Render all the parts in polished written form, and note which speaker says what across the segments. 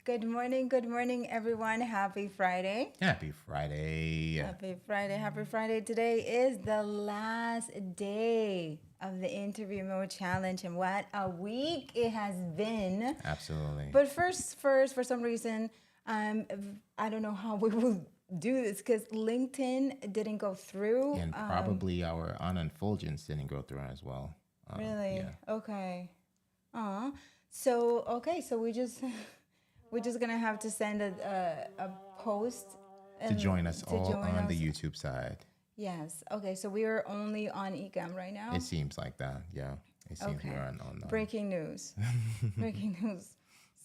Speaker 1: Good morning, everyone. Happy Friday.
Speaker 2: Happy Friday.
Speaker 1: Happy Friday. Today is the last day of the interview mode challenge, and what a week it has been.
Speaker 2: Absolutely.
Speaker 1: But first, for some reason, I don't know how we will do this because LinkedIn didn't go through.
Speaker 2: And probably our on Fuljens didn't go through as well.
Speaker 1: Really?
Speaker 2: Yeah.
Speaker 1: Okay. So we're just gonna have to send a post
Speaker 2: To join us
Speaker 1: to
Speaker 2: all
Speaker 1: join
Speaker 2: on
Speaker 1: us.
Speaker 2: the YouTube side.
Speaker 1: Yes. Okay. So we are only on Ecamm right now.
Speaker 2: It seems like that. Yeah. It seems
Speaker 1: Okay.
Speaker 2: we're on
Speaker 1: Breaking news. Breaking news.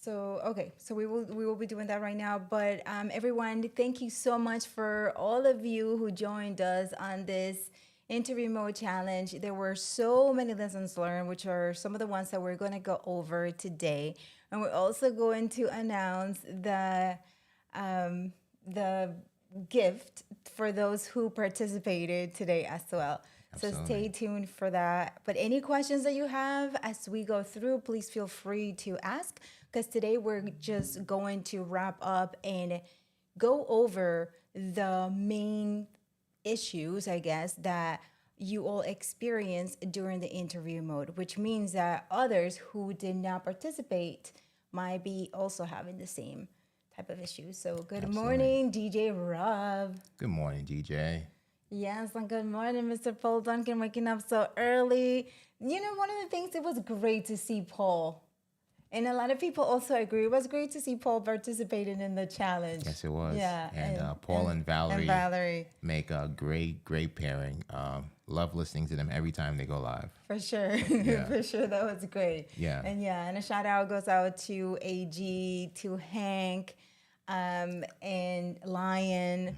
Speaker 1: So okay, so we will be doing that right now. But everyone, thank you so much for all of you who joined us on this interview mode challenge. There were so many lessons learned, which are some of the ones that we're going to go over today, and we're also going to announce the gift for those who participated today as well. So stay
Speaker 2: Absolutely.
Speaker 1: tuned for that. But any questions that you have as we go through, please feel free to ask, because today we're just going to wrap up and go over the main issues, I guess, that you all experienced during the interview mode, which means that others who did not participate might be also having the same type of issues. So good
Speaker 2: Absolutely.
Speaker 1: morning, DJ Rob.
Speaker 2: Good morning, DJ.
Speaker 1: Yes, and good morning, Mr. Paul Duncan, waking up so early. You know, one of the things, it was great to see Paul. And a lot of people also agree. It was great to see Paul participating in the challenge.
Speaker 2: Yes, it was.
Speaker 1: Yeah.
Speaker 2: And Paul and Valerie,
Speaker 1: And Valerie.
Speaker 2: make a great pairing. Love listening to them every time they go live.
Speaker 1: For sure.
Speaker 2: Yeah.
Speaker 1: For sure. That was great.
Speaker 2: Yeah.
Speaker 1: And a shout out goes out to AG, to Hank, and Lion.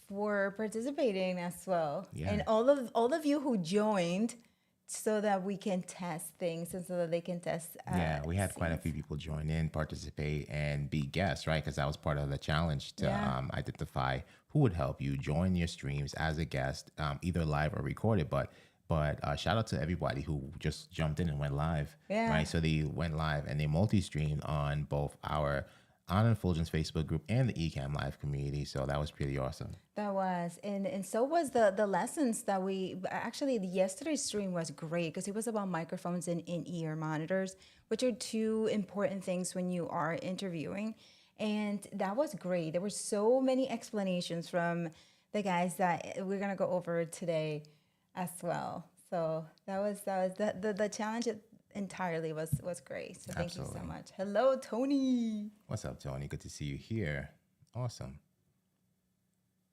Speaker 1: For participating as well.
Speaker 2: Yeah.
Speaker 1: And all of you who joined so that we can test things and so that they can test.
Speaker 2: Yeah, we had quite a few people join in, participate, and be guests, right? Because that was part of the challenge to identify who would help you join your streams as a guest, either live or recorded. But shout out to everybody who just jumped in and went live, right? So they went live and they multi-streamed on both our On Fuljens Facebook group and the Ecamm Live community. So that was pretty awesome.
Speaker 1: That was, and so was the lessons that we, actually yesterday's stream was great because it was about microphones and in-ear monitors, which are two important things when you are interviewing. And that was great. There were so many explanations from the guys that we're going to go over today as well. So that was the challenge entirely was great. So thank you so
Speaker 2: Absolutely.
Speaker 1: much. Hello, Tony.
Speaker 2: What's up, Tony? Good to see you here. Awesome.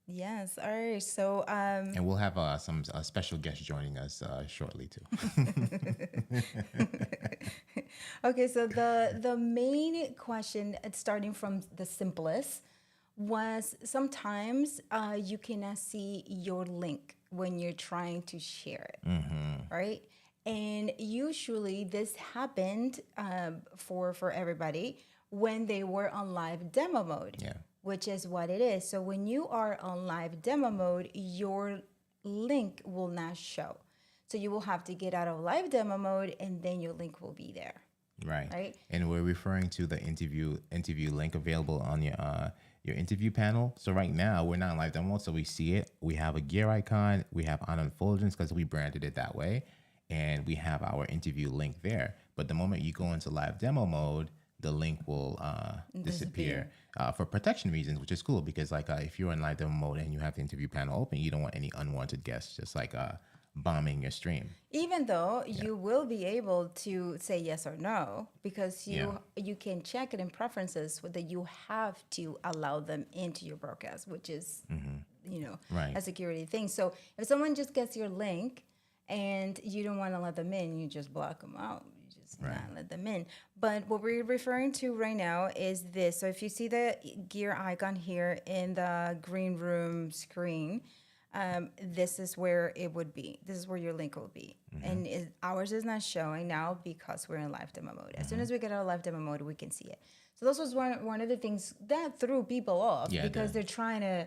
Speaker 1: Yes. All right. So
Speaker 2: And we'll have some special guests joining us shortly too.
Speaker 1: okay, so the main question, starting from the simplest, was sometimes you cannot see your link when you're trying to share it, right? And usually this happened for everybody when they were on live demo mode,
Speaker 2: Yeah.
Speaker 1: which is what it is. So when you are on live demo mode, your link will not show. So you will have to get out of live demo mode and then your link will be there.
Speaker 2: Right.
Speaker 1: Right.
Speaker 2: And we're referring to the interview link available on your interview panel. So right now we're not in live demo, so we see it. We have a gear icon. We have on Fuljens because we branded it that way, and we have our interview link there. But the moment you go into live demo mode, the link will disappear for protection reasons, which is cool because if you're in live demo mode and you have the interview panel open, you don't want any unwanted guests just bombing your stream.
Speaker 1: Even though you will be able to say yes or no, because you can check it in preferences that you have to allow them into your broadcast, which is
Speaker 2: Right.
Speaker 1: a security thing. So if someone just gets your link and you don't want to let them in, you just block them out. You just not let them in. But what we're referring to right now is this. So if you see the gear icon here in the green room screen, this is where it would be. This is where your link will be. And ours is not showing now because we're in live demo mode. As soon as we get out of live demo mode, we can see it. So this was one of the things that threw people off because they're trying to,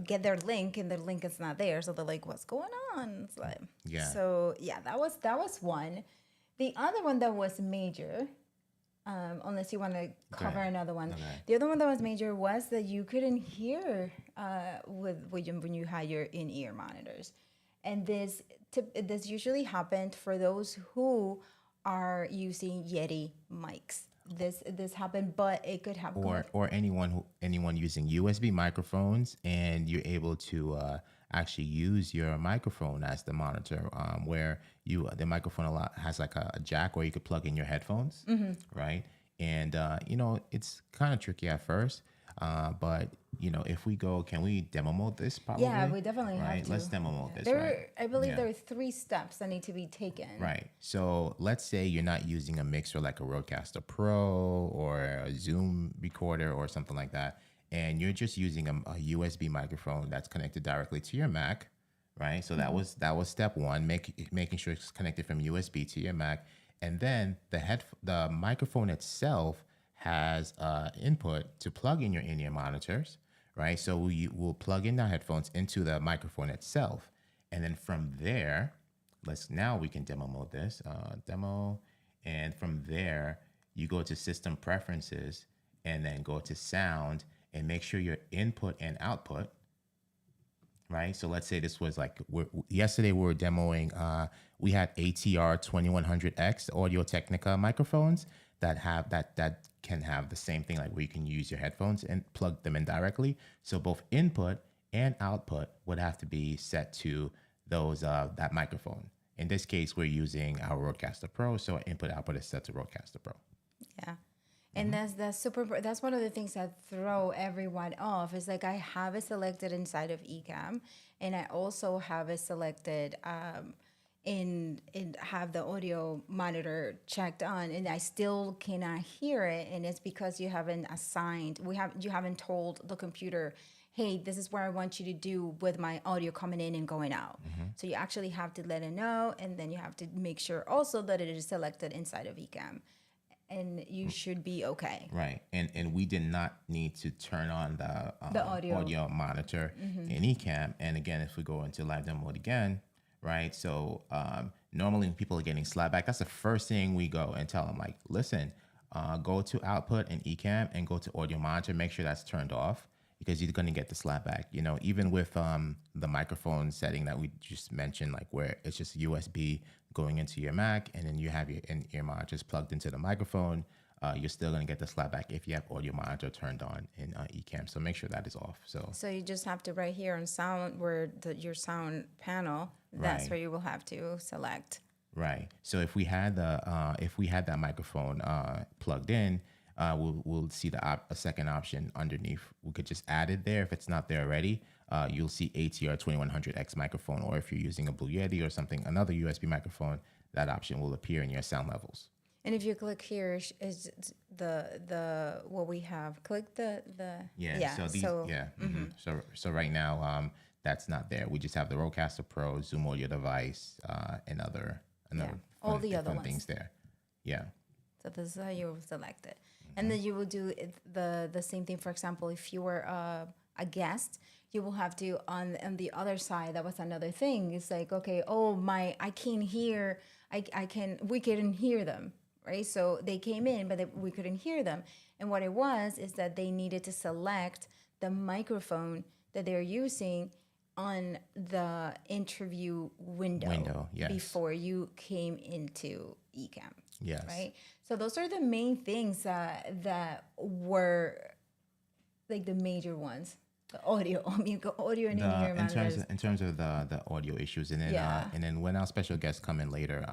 Speaker 1: get their link and their link is not there. So they're like, what's going on? It's like, So that was one. The other one that was major unless you want to cover
Speaker 2: ahead.
Speaker 1: another one.
Speaker 2: Okay.
Speaker 1: The other one that was major was that you couldn't hear when you had your in-ear monitors. And this usually happened for those who are using Yeti mics. This happened, but it could happen.
Speaker 2: Or anyone using USB microphones, and you're able to actually use your microphone as the monitor, where the microphone has like a jack where you could plug in your headphones, right? And it's kind of tricky at first, but if we go, can we demo mode this? Probably.
Speaker 1: Yeah, we definitely
Speaker 2: right?
Speaker 1: have to.
Speaker 2: Let's demo mode this.
Speaker 1: I believe
Speaker 2: Yeah.
Speaker 1: there are 3 steps that need to be taken.
Speaker 2: Right. So let's say you're not using a mixer like a Rodecaster Pro or a Zoom recorder or something like that, and you're just using a USB microphone that's connected directly to your Mac, right? So that was step 1, making sure it's connected from USB to your Mac, and then the microphone itself has input to plug in your in-ear monitors, right? So we'll plug in the headphones into the microphone itself, and then from there. Now we can demo mode this, demo. And from there, you go to system preferences and then go to sound and make sure your input and output, right? So let's say this was like, yesterday we were demoing, we had ATR 2100X Audio-Technica microphones that can have the same thing, like where you can use your headphones and plug them in directly. So both input and output would have to be set to that microphone. In this case, we're using our Rodecaster Pro, so input output is set to Rodecaster Pro.
Speaker 1: Yeah. And that's one of the things that throw everyone off. Is like I have it selected inside of Ecamm, and I also have it selected and have the audio monitor checked on, and I still cannot hear it, and it's because you haven't told the computer, hey, this is what I want you to do with my audio coming in and going out. So you actually have to let it know, and then you have to make sure also that it is selected inside of Ecamm, and you should be okay.
Speaker 2: Right, and we did not need to turn on the audio monitor in Ecamm. And again, if we go into live demo mode again, right? So normally when people are getting slapback, that's the first thing we go and tell them, like, listen, go to output in Ecamm and go to audio monitor, make sure that's turned off, because you're going to get the slapback. Even with the microphone setting that we just mentioned, like where it's just USB going into your Mac, and then you have your in-ear monitors plugged into the microphone, you're still going to get the slapback if you have audio monitor turned on in Ecamm. So make sure that is off. So
Speaker 1: you just have to right here on sound, where your sound panel, that's
Speaker 2: Right.
Speaker 1: where you will have to select.
Speaker 2: Right. So if we had that microphone plugged in, we'll see a second option underneath. We could just add it there if it's not there already. You'll see ATR 2100X microphone, or if you're using a Blue Yeti or something, another USB microphone, that option will appear in your sound levels.
Speaker 1: And if you click here, is the what we have? Click the
Speaker 2: So right now, that's not there. We just have the Rodecaster Pro, Zoom audio device, and other
Speaker 1: all the other
Speaker 2: fun
Speaker 1: ones.
Speaker 2: things there. Yeah.
Speaker 1: So this is how you will select it. And then you will do the same thing. For example, if you were a guest, you will have to on the other side. That was another thing. It's like, okay, I can't hear. We couldn't hear them, right? So they came in, but we couldn't hear them. And what it was is that they needed to select the microphone that they're using on the interview window
Speaker 2: Yes.
Speaker 1: before you came into Ecamm.
Speaker 2: Yes.
Speaker 1: Right. So those are the main things that were like the major ones. The audio. I mean, audio and in-ear monitors.
Speaker 2: In terms of the audio issues, and then and then when our special guests come in later,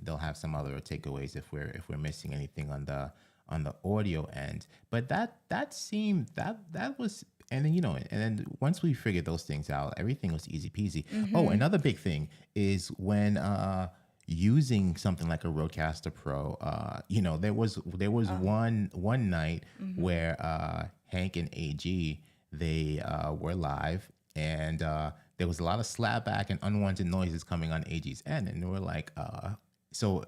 Speaker 2: they'll have some other takeaways if we're missing anything on the audio end. But that was. And then, and then once we figured those things out, everything was easy peasy. Oh, another big thing is when using something like a Rodecaster Pro, there was one night where Hank and AG, they were live, and there was a lot of slapback and unwanted noises coming on AG's end, and we're like, so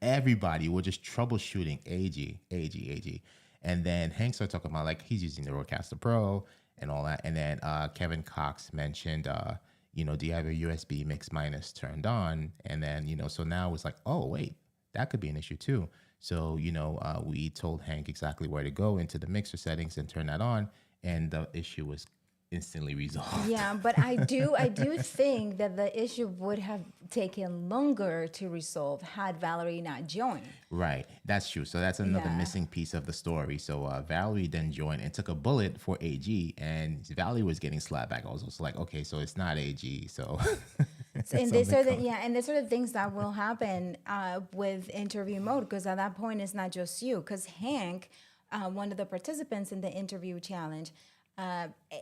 Speaker 2: everybody were just troubleshooting AG. And then Hank started talking about, like, he's using the Rodecaster Pro and all that. And then Kevin Cox mentioned, do you have a USB mix minus turned on? And then, so now it's like, oh, wait, that could be an issue too. So, we told Hank exactly where to go into the mixer settings and turn that on, and the issue was instantly resolved.
Speaker 1: Yeah, but I do think that the issue would have taken longer to resolve had Valerie not joined.
Speaker 2: Right, that's true. So that's another
Speaker 1: Yeah.
Speaker 2: missing piece of the story. So Valerie then joined and took a bullet for AG, and Valerie was getting slapped back. I was also like, okay, so it's not AG. So
Speaker 1: And these are and these are the things that will happen with interview mode, because at that point it's not just you. Because Hank, one of the participants in the interview challenge,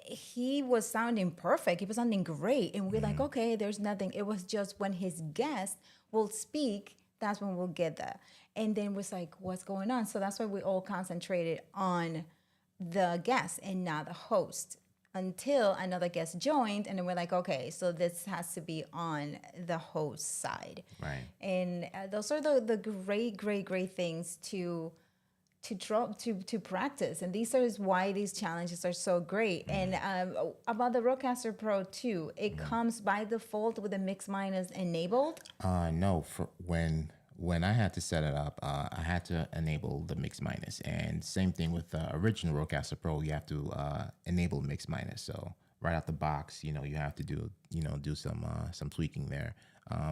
Speaker 1: he was sounding perfect. He was sounding great, and we're like, okay, there's nothing. It was just when his guest will speak, that's when we'll get that. And then was like, what's going on? So that's why we all concentrated on the guest and not the host until another guest joined, and then we're like, okay, so this has to be on the host side.
Speaker 2: Right.
Speaker 1: And those are the great things to practice, and these are why these challenges are so great. And about the Rodecaster Pro 2, it comes by default with a mix minus enabled.
Speaker 2: No, for when I had to set it up, I had to enable the mix minus, and same thing with the original Rodecaster Pro. You have to enable mix minus. So right out the box, you have to do some tweaking there.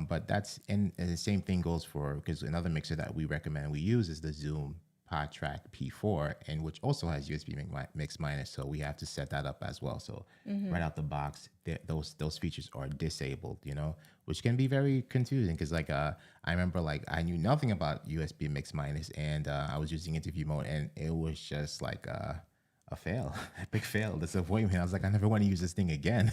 Speaker 2: But that's and the same thing goes for, because another mixer that we recommend we use is the Zoom PodTrack P4, and which also has USB mix minus, so we have to set that up as well. So right out the box, those features are disabled, which can be very confusing, because I remember I knew nothing about USB mix minus, and I was using interview mode, and it was just like a fail, a big fail, disappointment. I was like, I never want to use this thing again.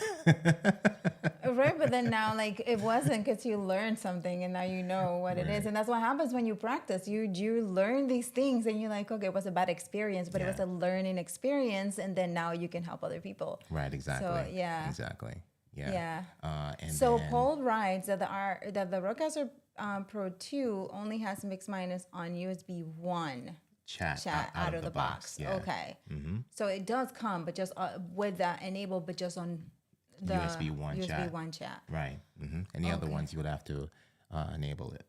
Speaker 1: Right, but then now, it wasn't, because you learned something, and now you know what it is. And that's what happens when you practice. You learn these things, and you're like, okay, it was a bad experience, but it was a learning experience, and then now you can help other people.
Speaker 2: Right, exactly.
Speaker 1: So, yeah.
Speaker 2: Exactly. Yeah.
Speaker 1: Yeah.
Speaker 2: And
Speaker 1: so
Speaker 2: then,
Speaker 1: Paul writes that the Rodecaster Pro 2 only has mix minus on USB 1
Speaker 2: chat
Speaker 1: out of the box.
Speaker 2: Yeah.
Speaker 1: Okay. So it does come, but just with that enabled, but just on the
Speaker 2: USB 1
Speaker 1: USB
Speaker 2: chat.
Speaker 1: 1 chat.
Speaker 2: Right. Any other ones, you would have to enable it.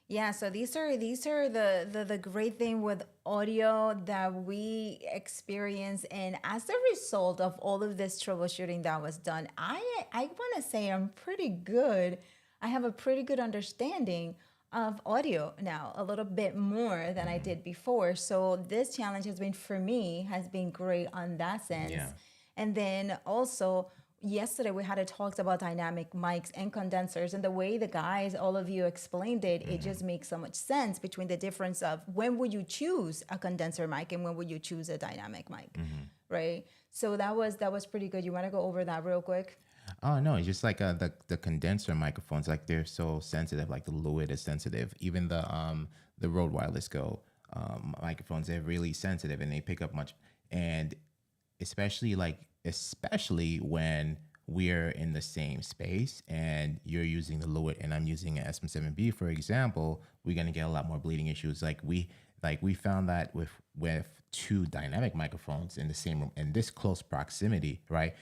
Speaker 1: Yeah, so these are the great thing with audio that we experience, and as a result of all of this troubleshooting that was done, I want to say I'm pretty good. I have a pretty good understanding of audio now, a little bit more than I did before. So this challenge has been great on that sense.
Speaker 2: Yeah.
Speaker 1: And then also, yesterday we had a talk about dynamic mics and condensers, and the way the guys, all of you explained it, it just makes so much sense between the difference of when would you choose a condenser mic and when would you choose a dynamic mic, right? So that was pretty good. You want to go over that real quick?
Speaker 2: Oh no, it's just like the condenser microphones, they're so sensitive. Like the Lewitt is sensitive. Even the Rode Wireless Go microphones, they're really sensitive, and they pick up much. And especially when we're in the same space and you're using the Lewitt and I'm using an SM7B, for example, we're gonna get a lot more bleeding issues. We found that with two dynamic microphones in the same room in this close proximity, right?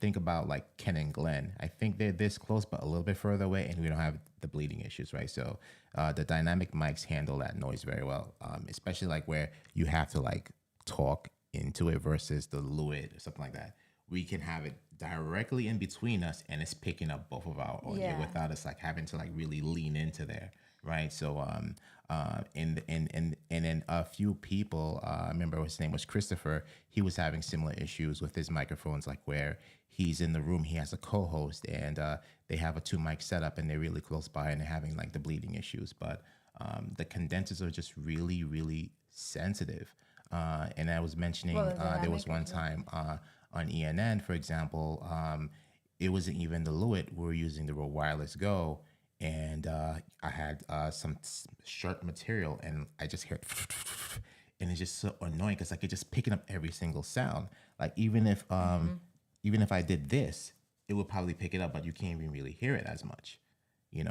Speaker 2: Think about Ken and Glenn. I think they're this close, but a little bit further away, and we don't have the bleeding issues, right? So the dynamic mics handle that noise very well, especially where you have to talk into it versus the Lewitt or something like that. We can have it directly in between us, and it's picking up both of our audio without us having to really lean into there, right? So and then a few people, I remember his name was Christopher. He was having similar issues with his microphones, where he's in the room, he has a co-host, and they have a 2-mic setup, and they're really close by, and they're having the bleeding issues. But the condensers are just really, really sensitive. And I was mentioning there was one time on ENN, for example, it wasn't even the Lewitt. We were using the Rode Wireless Go, and I had some short material, and I just heard, and it's just so annoying because it's just picking up every single sound. Even if I did this, it would probably pick it up, but you can't even really hear it as much,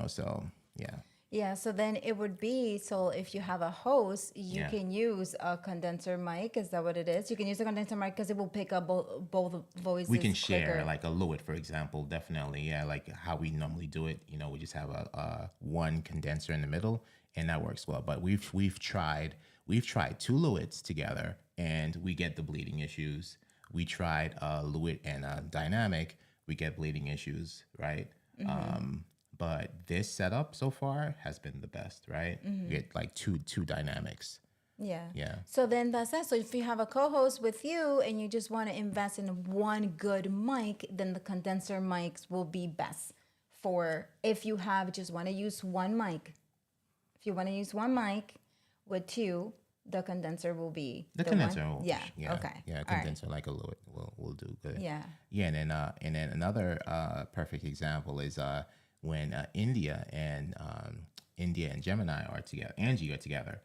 Speaker 2: So yeah.
Speaker 1: Yeah, so then it would be, so if you have a host, you
Speaker 2: Yeah.
Speaker 1: can use a condenser mic. Is that what it is? You can use a condenser mic because it will pick up both voices
Speaker 2: We can share
Speaker 1: quicker.
Speaker 2: like a Lewitt, for example, definitely. Yeah, like how we normally do it. We just have a one condenser in the middle, and that works well. But we've tried two Lewitts together, and we get the bleeding issues. We tried Lewitt and dynamic, we get bleeding issues, right? But this setup so far has been the best, right? We get like two dynamics.
Speaker 1: Yeah.
Speaker 2: Yeah.
Speaker 1: So then that's that. So if you have a co-host with you and you just want to invest in one good mic, then the condenser mics will be best for if you have just want to use one mic. If you want to use one mic with two, the condenser will be
Speaker 2: The
Speaker 1: the
Speaker 2: condenser,
Speaker 1: one. Yeah. Okay.
Speaker 2: yeah,
Speaker 1: All right.
Speaker 2: condenser like a Lewitt will do good.
Speaker 1: Yeah.
Speaker 2: Yeah, and then another perfect example is when India and Gemini are together, Angie are together.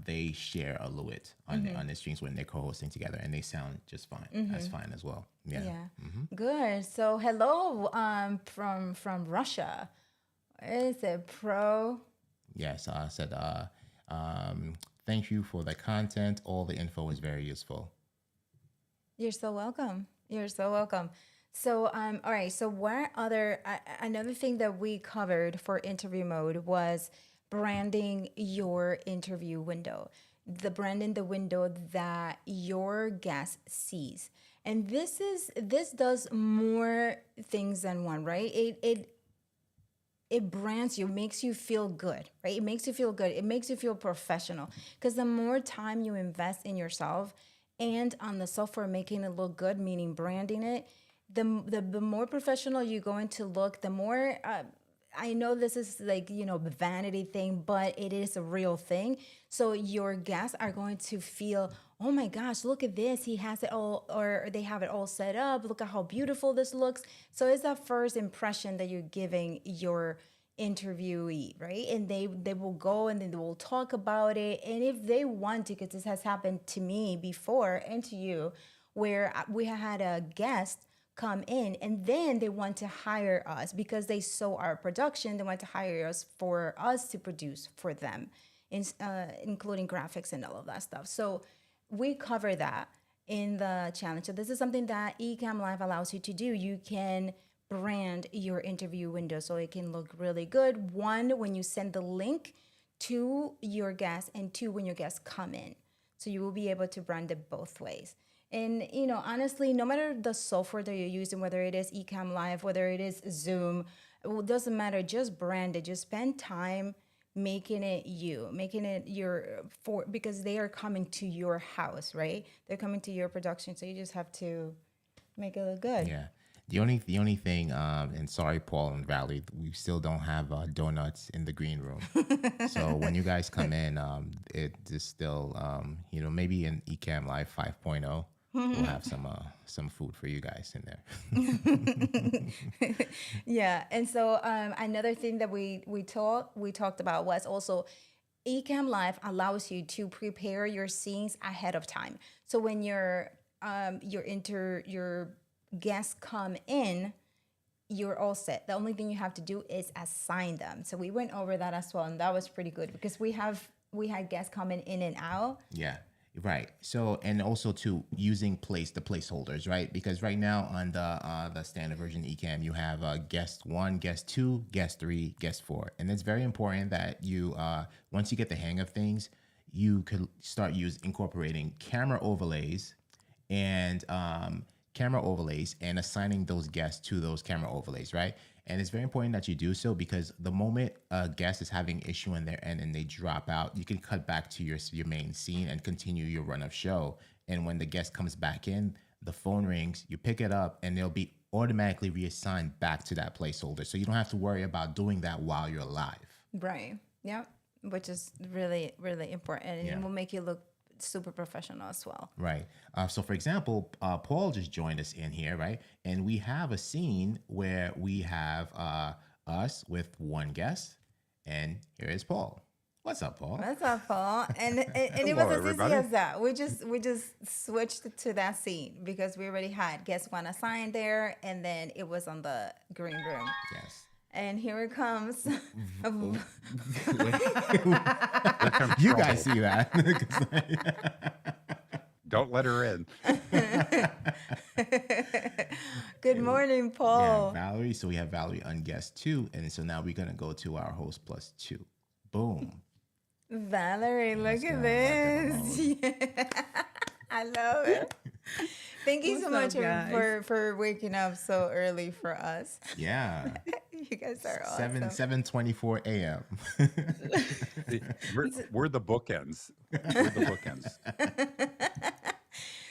Speaker 2: They share a Lewitt on the streams when they're co-hosting together, and they sound just fine. That's fine as well. Yeah.
Speaker 1: Yeah. Good. So hello from Russia. Where is it? Pro.
Speaker 2: Yes, I said. Thank you for the content. All the info is very useful.
Speaker 1: You're so welcome. You're so welcome. So, all right. So, what other another thing that we covered for interview mode was branding your interview window, the branding the window that your guest sees, and this does more things than one, right? It brands you, makes you feel good, right? It makes you feel good. It makes you feel professional because the more time you invest in yourself and on the software making it look good, meaning branding it, the more professional you're going to look, the more I know this is like, the vanity thing, but it is a real thing. So your guests are going to feel, oh my gosh, look at this. He has it all, or they have it all set up. Look at how beautiful this looks. So it's that first impression that you're giving your interviewee, right? And they will go and then they will talk about it. And if they want to, because this has happened to me before and to you, where we had a guest come in and then they want to hire us because they saw our production. They want to hire us for us to produce for them, including graphics and all of that stuff. So we cover that in the challenge. So this is something that Ecamm Live allows you to do. You can brand your interview window so it can look really good. One, when you send the link to your guests, and two, when your guests come in. So you will be able to brand it both ways. And, honestly, no matter the software that you're using, whether it is Ecamm Live, whether it is Zoom, it doesn't matter. Just brand it. Just spend time making it because they are coming to your house, right? They're coming to your production. So you just have to make it look good.
Speaker 2: Yeah. The only thing, and sorry, Paul and Valerie, we still don't have donuts in the green room. So when you guys come in, it is still, maybe in Ecamm Live 5.0, we'll have some food for you guys in there.
Speaker 1: Yeah, and so another thing that we talked about was also Ecamm Live allows you to prepare your scenes ahead of time. So when your guests come in, you're all set. The only thing you have to do is assign them. So we went over that as well, and that was pretty good because we had guests coming in and out.
Speaker 2: Yeah, right. So, and also to using the placeholders, right? Because right now on the standard version Ecamm, you have guest 1, guest 2, guest 3, guest 4, and it's very important that you once you get the hang of things, you could start incorporating camera overlays and assigning those guests to those camera overlays, right? And it's very important that you do so because the moment a guest is having issue in their end and they drop out, you can cut back to your main scene and continue your run of show. And when the guest comes back in, the phone rings, you pick it up, and they'll be automatically reassigned back to that placeholder. So you don't have to worry about doing that while you're live.
Speaker 1: Right. Yep. Which is really, really important. And
Speaker 2: Yeah.
Speaker 1: it will make you look super professional as well.
Speaker 2: Right. So, for example, Paul just joined us in here, right? And we have a scene where we have us with one guest, and here is Paul. What's up, Paul?
Speaker 1: What's up, Paul? And it
Speaker 2: Hello,
Speaker 1: was as
Speaker 2: everybody.
Speaker 1: easy as that. We just switched to that scene because we already had guest 1 assigned there, and then it was on the green room.
Speaker 2: Yes.
Speaker 1: And here it comes.
Speaker 2: Oh,
Speaker 3: Here comes
Speaker 2: you
Speaker 3: trouble.
Speaker 2: guys see that? 'Cause
Speaker 3: Don't let her in.
Speaker 1: Good morning,
Speaker 2: yeah,
Speaker 1: Paul.
Speaker 2: Valerie. So we have Valerie on guest 2, and so now we're gonna go to our host plus 2. Boom.
Speaker 1: Valerie,
Speaker 2: Let's
Speaker 1: look
Speaker 2: get
Speaker 1: at
Speaker 2: out of that
Speaker 1: this.
Speaker 2: different
Speaker 1: Yeah. I love it. Thank you so
Speaker 4: What's
Speaker 1: much
Speaker 4: up, guys?
Speaker 1: for waking up so early for us.
Speaker 2: Yeah.
Speaker 1: You guys are awesome.
Speaker 2: 7:24 a.m.
Speaker 3: See, we're the bookends. We're the bookends.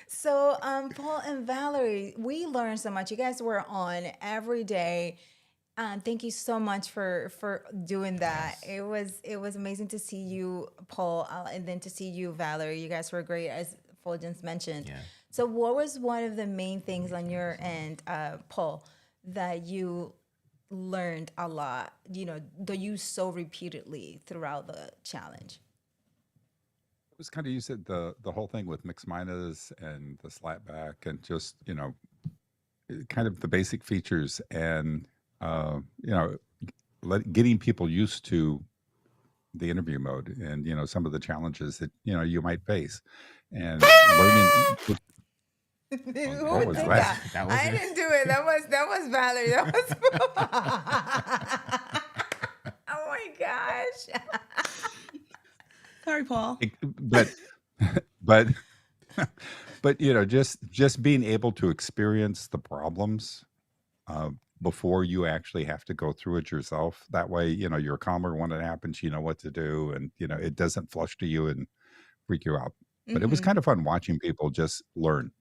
Speaker 1: So, Paul and Valerie, we learned so much. You guys were on every day. Thank you so much for doing that.
Speaker 2: Yes.
Speaker 1: It was amazing to see you, Paul, and then to see you, Valerie. You guys were great, as Fuljens mentioned.
Speaker 2: Yeah.
Speaker 1: So, what was one of the main things on your end, Paul, that you learned a lot? You know, that you so repeatedly throughout the challenge.
Speaker 3: It was kind of, you said the whole thing with mixed minus and the slapback and just, kind of the basic features and, getting people used to the interview mode and, some of the challenges that, you might face and learning.
Speaker 1: Who
Speaker 3: What
Speaker 1: would
Speaker 3: was
Speaker 1: think
Speaker 3: that?
Speaker 1: that?
Speaker 2: That was
Speaker 1: I
Speaker 2: it.
Speaker 1: didn't do it. That was Valerie. That was. Oh my gosh.
Speaker 4: Sorry, Paul.
Speaker 3: But, but, but, just being able to experience the problems before you actually have to go through it yourself. That way, you're calmer when it happens, you know what to do, and it doesn't flush to you and freak you out. But it was kind of fun watching people just learn.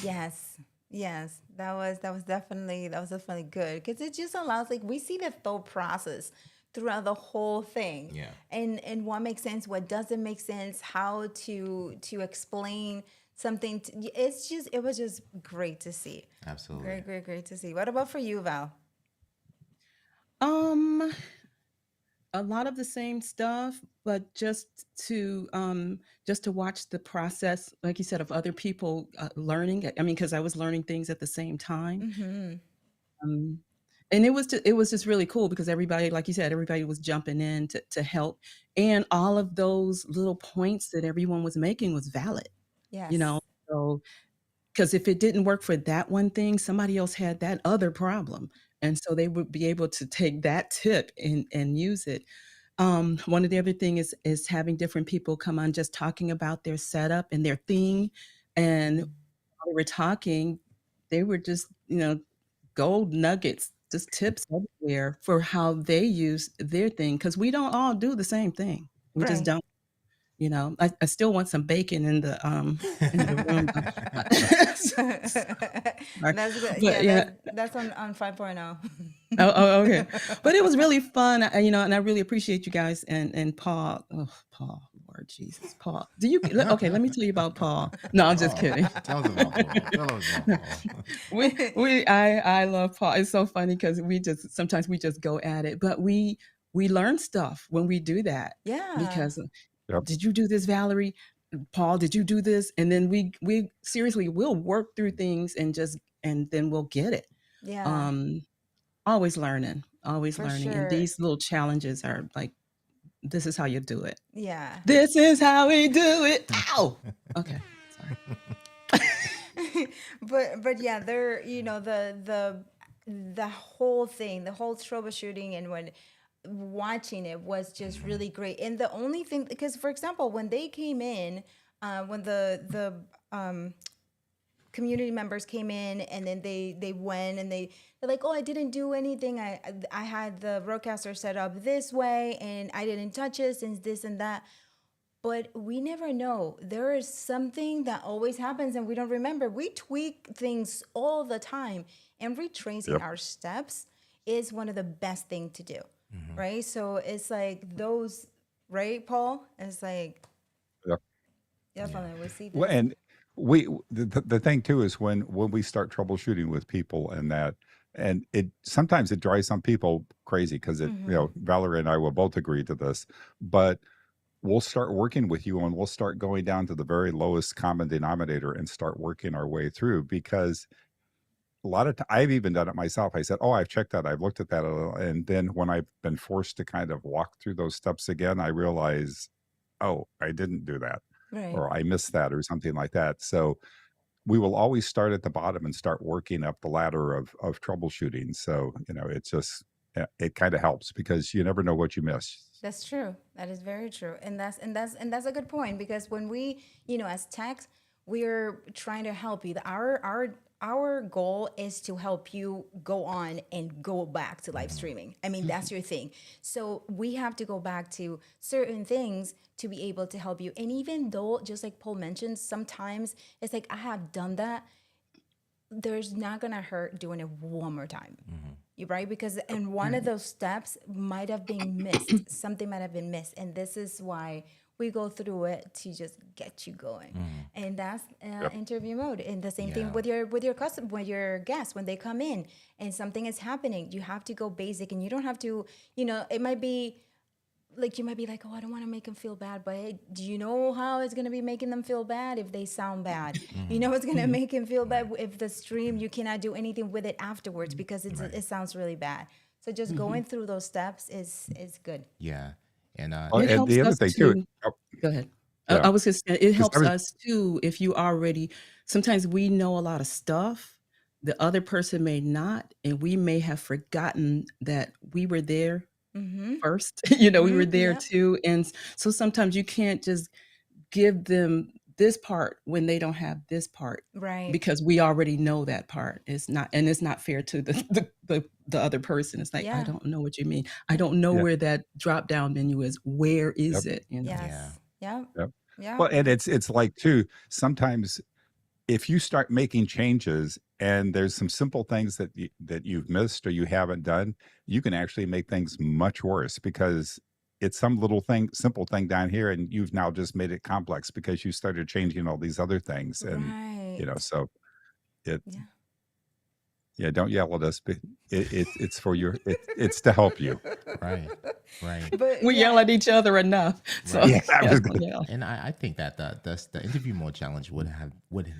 Speaker 1: Yes. Yes. That was definitely good because it just allows, like, we see the thought process throughout the whole thing.
Speaker 2: Yeah.
Speaker 1: And what makes sense, what doesn't make sense, how to explain something. It was just great to see.
Speaker 2: Absolutely.
Speaker 1: Great to see. What about for you, Val?
Speaker 4: Um, a lot of the same stuff, but to watch the process, like you said, of other people learning. I mean, because I was learning things at the same time. Um, and it was just really cool because everybody, like you said, everybody was jumping in to help, and all of those little points that everyone was making was valid. You
Speaker 1: Yes.
Speaker 4: know, so because if it didn't work for that one thing, somebody else had that other problem, and so they would be able to take that tip and use it. One of the other thing is having different people come on, just talking about their setup and their thing, and while they were talking, they were just gold nuggets, just tips everywhere for how they use their thing because we don't all do the same thing. We just
Speaker 1: Right.
Speaker 4: don't. I still want some bacon in the room. Sorry.
Speaker 1: That's good.
Speaker 4: But
Speaker 1: Yeah,
Speaker 4: yeah,
Speaker 1: that's on 5.0.
Speaker 4: okay. But it was really fun, and I really appreciate you guys and Paul. Oh, Paul, Lord Jesus, Paul. Okay, let me tell you about Paul. No, I'm just
Speaker 2: Oh,
Speaker 4: kidding.
Speaker 2: tell us about Paul. Tell us about Paul.
Speaker 4: I love Paul. It's so funny because sometimes we just go at it, but we learn stuff when we do that
Speaker 1: Yeah.
Speaker 4: because
Speaker 3: Yep.
Speaker 4: did you do this, Valerie? Paul, did you do this? And then we seriously we'll work through things and then we'll get it.
Speaker 1: Yeah.
Speaker 4: Always learning,
Speaker 1: For
Speaker 4: and
Speaker 1: sure.
Speaker 4: these little challenges are like, this is how you do it.
Speaker 1: Yeah.
Speaker 4: This is how we do it. Ow. Okay. Sorry.
Speaker 1: But yeah, there, the whole thing, the whole troubleshooting and when watching it was just really great. And the only thing, because for example, when they came in, when the community members came in and then they went and they're like, oh, I didn't do anything. I had the broadcaster set up this way and I didn't touch it since this and that. But we never know. There is something that always happens and we don't remember. We tweak things all the time, and retracing
Speaker 3: Yep.
Speaker 1: our steps is one of the best thing to do, right? So it's like those, right, Paul? It's like,
Speaker 3: Yep.
Speaker 1: definitely, we see
Speaker 3: Well,
Speaker 1: this.
Speaker 3: and the thing too is when we start troubleshooting with people and it sometimes it drives some people crazy because Valerie and I will both agree to this, but we'll start working with you and we'll start going down to the very lowest common denominator and start working our way through because a lot of I've even done it myself. I said, "Oh, I've checked that. I've looked at that," and then when I've been forced to kind of walk through those steps again, I realize, "Oh, I didn't do that,"
Speaker 1: Right.
Speaker 3: or "I missed that," or something like that. So we will always start at the bottom and start working up the ladder of troubleshooting. So, it's just it kind of helps because you never know what you miss.
Speaker 1: That's true. That is very true. And that's a good point, because when we, as techs, we're trying to help you. Our goal is to help you go on and go back to live streaming. I mean, that's your thing. So we have to go back to certain things to be able to help you. And even though, just like Paul mentioned, sometimes it's like, I have done that, there's not gonna hurt doing it one more time. You right? Because and one of those steps might have been missed. Something might have been missed, and this is why we go through it to just get you going. And that's
Speaker 3: Yep.
Speaker 1: interview mode. And the same thing
Speaker 2: Yeah.
Speaker 1: with your custom, with your guests when they come in and something is happening. You have to go basic, and you don't have to. It might be like, you might be like, oh, I don't want to make them feel bad, but hey, do you know how it's going to be making them feel bad if they sound bad? You know, it's going to make them feel bad if the stream, you cannot do anything with it afterwards because it sounds really bad. So just going through those steps is good.
Speaker 2: Yeah. And
Speaker 3: Oh,
Speaker 4: It
Speaker 3: and
Speaker 4: helps
Speaker 3: the other
Speaker 4: us
Speaker 3: thing too.
Speaker 4: to
Speaker 3: Oh,
Speaker 4: go ahead.
Speaker 3: yeah,
Speaker 4: I was just saying, it
Speaker 3: because I
Speaker 4: helps
Speaker 3: was.
Speaker 4: us too if you already, sometimes we know a lot of stuff, the other person may not, and we may have forgotten that we were there first. We were there
Speaker 1: Yep.
Speaker 4: too. And so sometimes you can't just give them this part when they don't have this part
Speaker 1: Right.
Speaker 4: because we already know that part. It's not fair to the other person. It's like, I
Speaker 1: Yeah.
Speaker 4: don't know what you mean. I don't know
Speaker 3: Yeah.
Speaker 4: where that drop down menu is. Where
Speaker 3: Yep.
Speaker 4: is it?
Speaker 2: yeah.
Speaker 1: Yes. Yeah.
Speaker 3: Yep.
Speaker 1: Yeah.
Speaker 3: Well, and it's like too, sometimes if you start making changes and there's some simple things that you've missed or you haven't done, you can actually make things much worse because it's some little thing, simple thing down here, and you've now just made it complex because you started changing all these other things, and
Speaker 1: Right.
Speaker 3: so it.
Speaker 1: Yeah.
Speaker 3: Yeah, don't yell at us, but it's for your it's to help you.
Speaker 2: Right. Right.
Speaker 1: But
Speaker 4: We yell
Speaker 1: yeah.
Speaker 4: at each other enough. So
Speaker 2: Right.
Speaker 3: Yeah, I
Speaker 4: yeah,
Speaker 3: was
Speaker 4: don't
Speaker 3: gonna.
Speaker 4: yell.
Speaker 2: And I think that the interview mode challenge wouldn't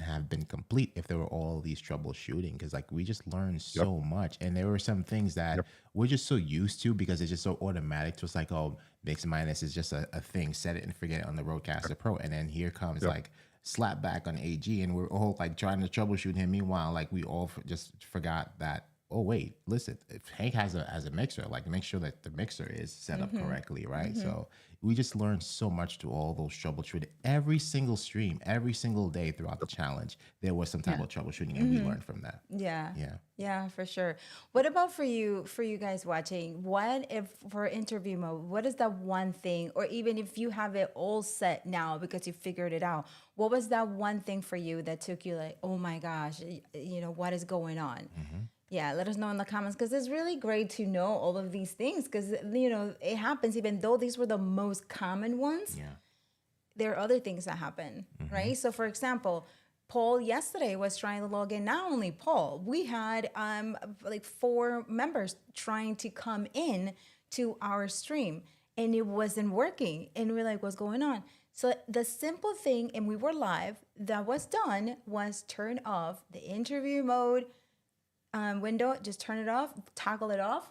Speaker 2: have been complete if there were all these troubleshooting, because like we just learned
Speaker 3: Yep.
Speaker 2: so much, and there were some things that
Speaker 3: Yep.
Speaker 2: we're just so used to because it's just so automatic to us, like, oh, mix minus is just a thing, set it and forget it on the Rodecaster Pro, and then here comes
Speaker 3: Yep.
Speaker 2: like slap back on AG, and we're all like trying to troubleshoot him. Meanwhile, like we all just forgot that, oh wait, listen, if Hank has a mixer, like make sure that the mixer is set up correctly, right? So we just learned so much to all those troubleshooting. Every single stream, every single day throughout the challenge, there was some type
Speaker 4: Yeah.
Speaker 2: of troubleshooting, and we learned from that.
Speaker 1: Yeah.
Speaker 2: Yeah.
Speaker 1: Yeah, for sure. What about for you guys watching? What if for interview mode, what is that one thing, or even if you have it all set now because you figured it out, what was that one thing for you that took you like, oh my gosh, what is going on? Yeah, let us know in the comments, because it's really great to know all of these things, because it happens. Even though these were the most common ones,
Speaker 2: Yeah.
Speaker 1: there are other things that happen, right? So, for example, Paul yesterday was trying to log in. Not only Paul, we had like 4 members trying to come in to our stream, and it wasn't working. And we're like, what's going on? So the simple thing, and we were live, that was done was turn off the interview mode window. Just turn it off, toggle it off,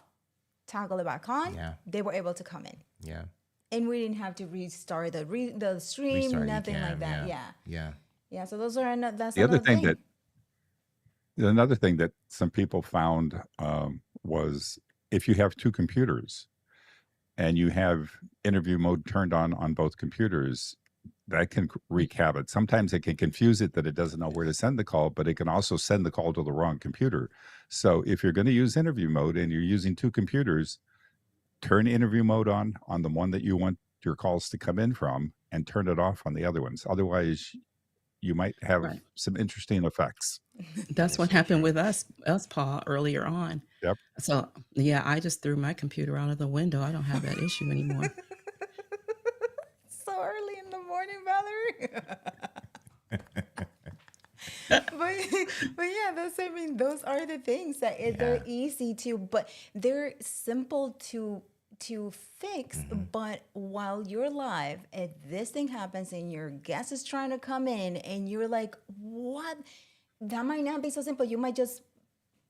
Speaker 1: toggle it back on.
Speaker 2: Yeah.
Speaker 1: They were able to come in.
Speaker 2: Yeah.
Speaker 1: And we didn't have to restart the stream,
Speaker 2: Restart
Speaker 1: nothing like
Speaker 2: Ecamm,
Speaker 1: that.
Speaker 2: yeah.
Speaker 1: Yeah.
Speaker 2: Yeah.
Speaker 1: So that's
Speaker 3: The other
Speaker 1: another
Speaker 3: thing
Speaker 1: thing.
Speaker 3: another thing that some people found was if you have 2 computers and you have interview mode turned on both computers, that can wreak havoc. Sometimes it can confuse it that it doesn't know where to send the call, but it can also send the call to the wrong computer. So if you're going to use interview mode and you're using 2 computers, turn interview mode on the one that you want your calls to come in from, and turn it off on the other ones. Otherwise, you might have
Speaker 4: Right.
Speaker 3: some interesting effects.
Speaker 4: That's
Speaker 2: is
Speaker 4: what
Speaker 2: so
Speaker 4: happened
Speaker 2: true.
Speaker 4: with us, Paul, earlier on.
Speaker 3: Yep.
Speaker 4: So yeah, I just threw my computer out of the window. I don't have that issue anymore.
Speaker 1: So early in the morning, Valerie. but yeah, those are the things that they're easy to, but they're simple to fix. But while you're live and this thing happens and your guest is trying to come in and you're like, what? That might not be so simple. You might just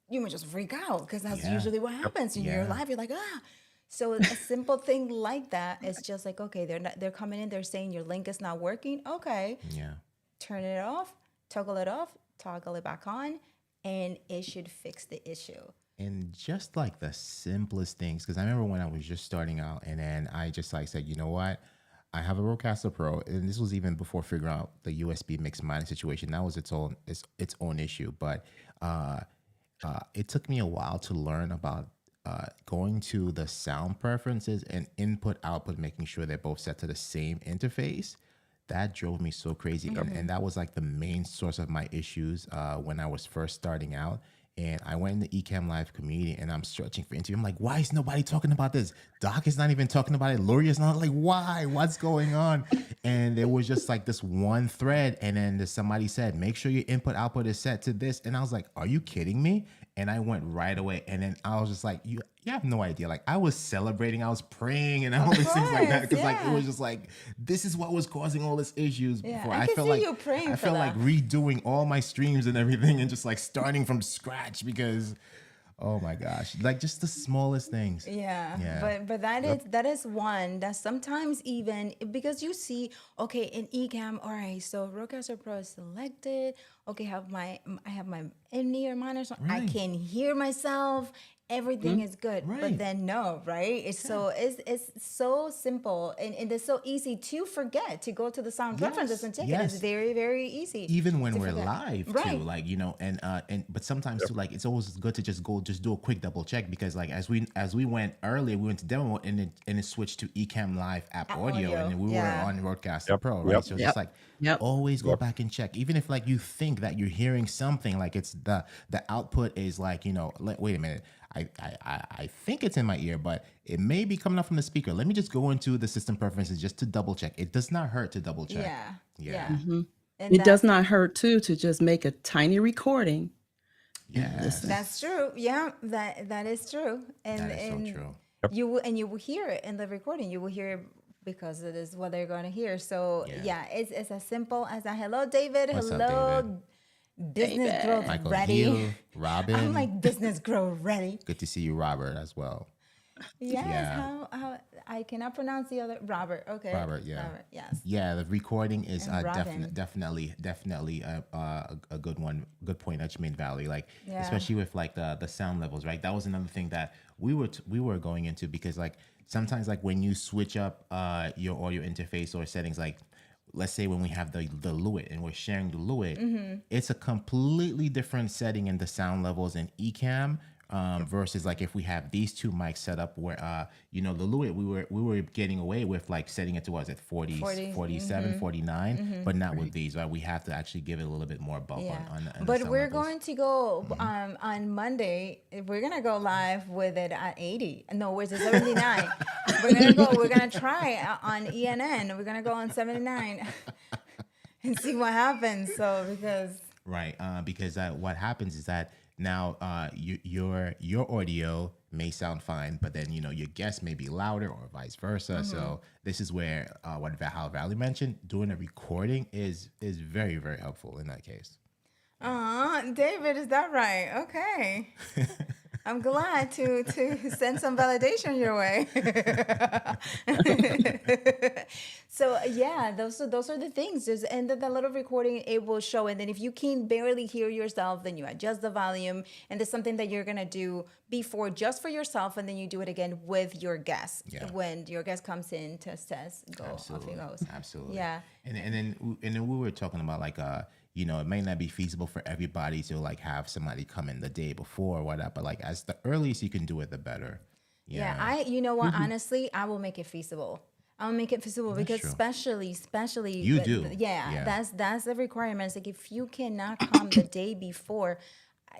Speaker 1: you might just freak out because that's
Speaker 2: Yeah.
Speaker 1: usually what happens in your
Speaker 2: Yeah.
Speaker 1: life. You're like, ah. So a simple thing like that is just like, okay, they're coming in, they're saying your link is not working. Okay,
Speaker 2: Yeah.
Speaker 1: turn it off, toggle it off, toggle it back on, and it should fix the issue.
Speaker 2: And just like the simplest things, because I remember when I was just starting out, and then I just like said, you know what? I have a Rodecaster Pro, and this was even before figuring out the USB mixed mining situation. That was its own issue, but it took me a while to learn about going to the sound preferences and input output, making sure they're both set to the same interface. That drove me so crazy, and that was like the main source of my issues when I was first starting out. And I went in the Ecamm Live community, and I'm searching for interview. I'm like, why is nobody talking about this? Doc is not even talking about it. Loria's not. Like, why? What's going on? And there was just like this one thread, and then somebody said, make sure your input output is set to this. And I was like, are you kidding me? And I went right away. And then I was just like, you have no idea. Like, I was celebrating, I was praying, and all these things like that. Because like it was just like, this is what was causing all these issues
Speaker 1: Yeah,
Speaker 2: before.
Speaker 1: I can
Speaker 2: felt
Speaker 1: see
Speaker 2: like
Speaker 1: you praying
Speaker 2: I
Speaker 1: for
Speaker 2: felt like
Speaker 1: that.
Speaker 2: redoing all my streams and everything, and just like starting from scratch because, oh my gosh, like just the smallest things.
Speaker 1: Yeah,
Speaker 2: Yeah.
Speaker 1: but that is one that sometimes even because you see, okay, in Ecamm, all right, so Rodecaster Pro is selected. Okay, I have my in-ear monitor, so I
Speaker 2: Right.
Speaker 1: can hear myself. Everything is good, but
Speaker 2: Right.
Speaker 1: then no, right? It's so simple and it's so easy to forget to go to the sound preferences
Speaker 2: Yes,
Speaker 1: and check it.
Speaker 2: yes.
Speaker 1: It's very, very easy.
Speaker 2: Even when
Speaker 1: to
Speaker 2: we're
Speaker 1: forget.
Speaker 2: live too,
Speaker 1: Right.
Speaker 2: like, you know, and but sometimes too, like, it's always good to just do a quick double check, because like as we went earlier, we went to demo mode, and it switched to Ecamm Live app audio,
Speaker 1: audio,
Speaker 2: and then we
Speaker 1: yeah.
Speaker 2: were on Rodecaster
Speaker 3: Yep,
Speaker 2: Pro, right?
Speaker 3: yep.
Speaker 2: So it's
Speaker 4: Yep.
Speaker 2: just like
Speaker 4: Yep.
Speaker 2: always go
Speaker 3: Yep.
Speaker 2: back and check, even if like you think that you're hearing something, like it's the output is like, you know, wait a minute, I think it's in my ear, but it may be coming up from the speaker. Let me just go into the system preferences just to double check. It does not hurt to double check.
Speaker 1: Yeah.
Speaker 2: Yeah.
Speaker 1: Yeah. And
Speaker 4: It does not hurt too to just make a tiny recording and
Speaker 2: Yes.
Speaker 4: listen.
Speaker 1: That's true. Yeah, that is true. And
Speaker 2: That is so
Speaker 1: and
Speaker 2: true.
Speaker 1: you will hear it in the recording. You will hear it because it is what they're going to hear. So
Speaker 2: Yeah.
Speaker 1: it's as simple as that. Hello, David.
Speaker 2: What's up,
Speaker 1: Hello,
Speaker 2: David?
Speaker 1: business
Speaker 4: David.
Speaker 1: growth
Speaker 2: Michael
Speaker 1: ready.
Speaker 2: Hill, Robin.
Speaker 1: I'm like business growth ready.
Speaker 2: Good to see you, Robert, as well.
Speaker 1: Yes.
Speaker 2: Yeah.
Speaker 1: How I cannot pronounce the other Robert. Okay.
Speaker 2: Robert, yeah.
Speaker 1: Robert, yes.
Speaker 2: Yeah, the recording is
Speaker 1: And Robin.
Speaker 2: definitely a good one. Good point that you made, Valley. Like,
Speaker 1: Yeah.
Speaker 2: especially with like the sound levels, right? That was another thing that we were going into, because like sometimes like when you switch up your audio interface or settings, like let's say when we have the Lewitt and we're sharing the Lewitt, it's a completely different setting in the sound levels in Ecamm. Versus like if we have these two mics set up where you know, the Lewitt, we were getting away with like setting it to, what is it, 40,
Speaker 1: 40,
Speaker 2: 47, 49, but not with these, right? We have to actually give it a little bit more bump
Speaker 1: Yeah.
Speaker 2: on the
Speaker 1: But
Speaker 2: sound
Speaker 1: we're
Speaker 2: levels.
Speaker 1: going to go on Monday. We're gonna go live with it at 80. No, where's it 79? We're gonna try on ENN. We're gonna go on 79 and see what happens. So
Speaker 2: because what happens is that now your audio may sound fine, but then, you know, your guest may be louder or vice versa. So this is where how Valley mentioned, doing a recording is very, very helpful in that case.
Speaker 1: David, is that right? Okay. I'm glad to send some validation your way. So yeah, those are the things. And the little recording, it will show. And then if you can barely hear yourself, then you adjust the volume. And there's something that you're gonna do before just for yourself, and then you do it again with your guest.
Speaker 2: Yeah.
Speaker 1: When your guest comes in, test, go,
Speaker 2: Absolutely.
Speaker 1: off he goes.
Speaker 2: Absolutely.
Speaker 1: Yeah.
Speaker 2: And then we were talking about like you know, it may not be feasible for everybody to like have somebody come in the day before or whatever, but like as the earliest you can do it, the better.
Speaker 1: Yeah, you know what? Honestly, I will make it feasible. I'll make it feasible because
Speaker 2: true.
Speaker 1: especially
Speaker 2: You do.
Speaker 1: Yeah, that's the requirements. Like if you cannot come the day before,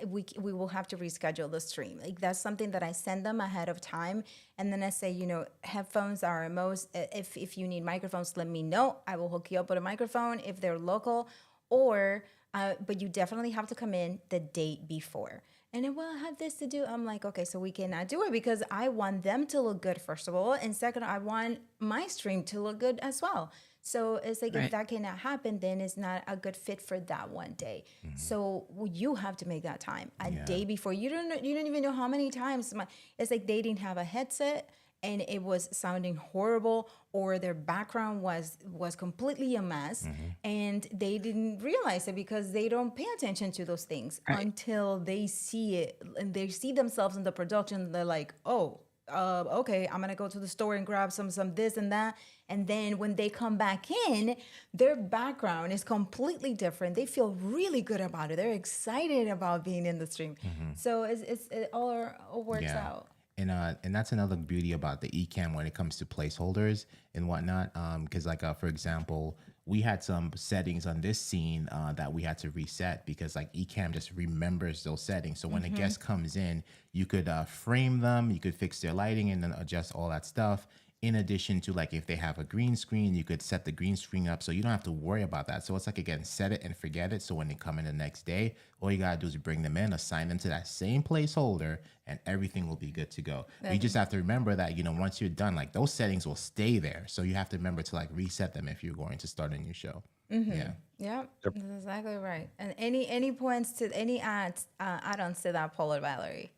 Speaker 1: we will have to reschedule the stream. Like that's something that I send them ahead of time, and then I say, you know, headphones are most. If you need microphones, let me know. I will hook you up with a microphone if they're local, or but you definitely have to come in the day before. And then, well, I have this to do. I'm like, okay, so we cannot do it because I want them to look good, first of all. And second, I want my stream to look good as well. So it's like, if
Speaker 4: Right.
Speaker 1: that cannot happen, then it's not a good fit for that one day. So you have to make that time a day before. You don't even know how many times it's like they didn't have a headset and it was sounding horrible, or their background was completely a mess, and they didn't realize it because they don't pay attention to those things
Speaker 4: Right.
Speaker 1: until they see it and they see themselves in the production. They're like, oh, okay, I'm gonna go to the store and grab some this and that. And then when they come back in, their background is completely different. They feel really good about it. They're excited about being in the stream. So it all works out.
Speaker 2: And that's another beauty about the Ecamm when it comes to placeholders and whatnot. Because for example, we had some settings on this scene that we had to reset because Ecamm just remembers those settings. So when a guest comes in, you could frame them, you could fix their lighting and then adjust all that stuff. In addition to if they have a green screen, you could set the green screen up so you don't have to worry about that. So it's again, set it and forget it. So when they come in the next day, all you gotta do is bring them in, assign them to that same placeholder, and everything will be good to go. But you just have to remember that, once you're done, those settings will stay there. So you have to remember to reset them if you're going to start a new show. Yeah.
Speaker 1: Yep, that's exactly right. And any points to any add-ons to that, Paul or Valerie?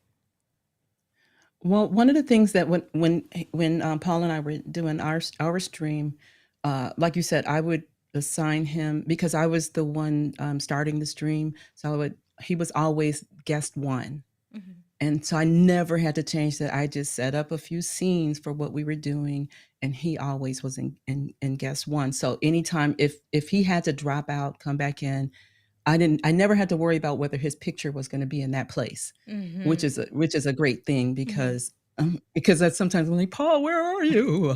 Speaker 4: Well, one of the things that when Paul and I were doing our stream, like you said, I would assign him because I was the one starting the stream. So he was always guest one. And so I never had to change that. I just set up a few scenes for what we were doing, and he always was in guest one. So anytime if he had to drop out, come back in, I never had to worry about whether his picture was going to be in that place, which is a great thing because that's sometimes I'm like, Paul, where are you?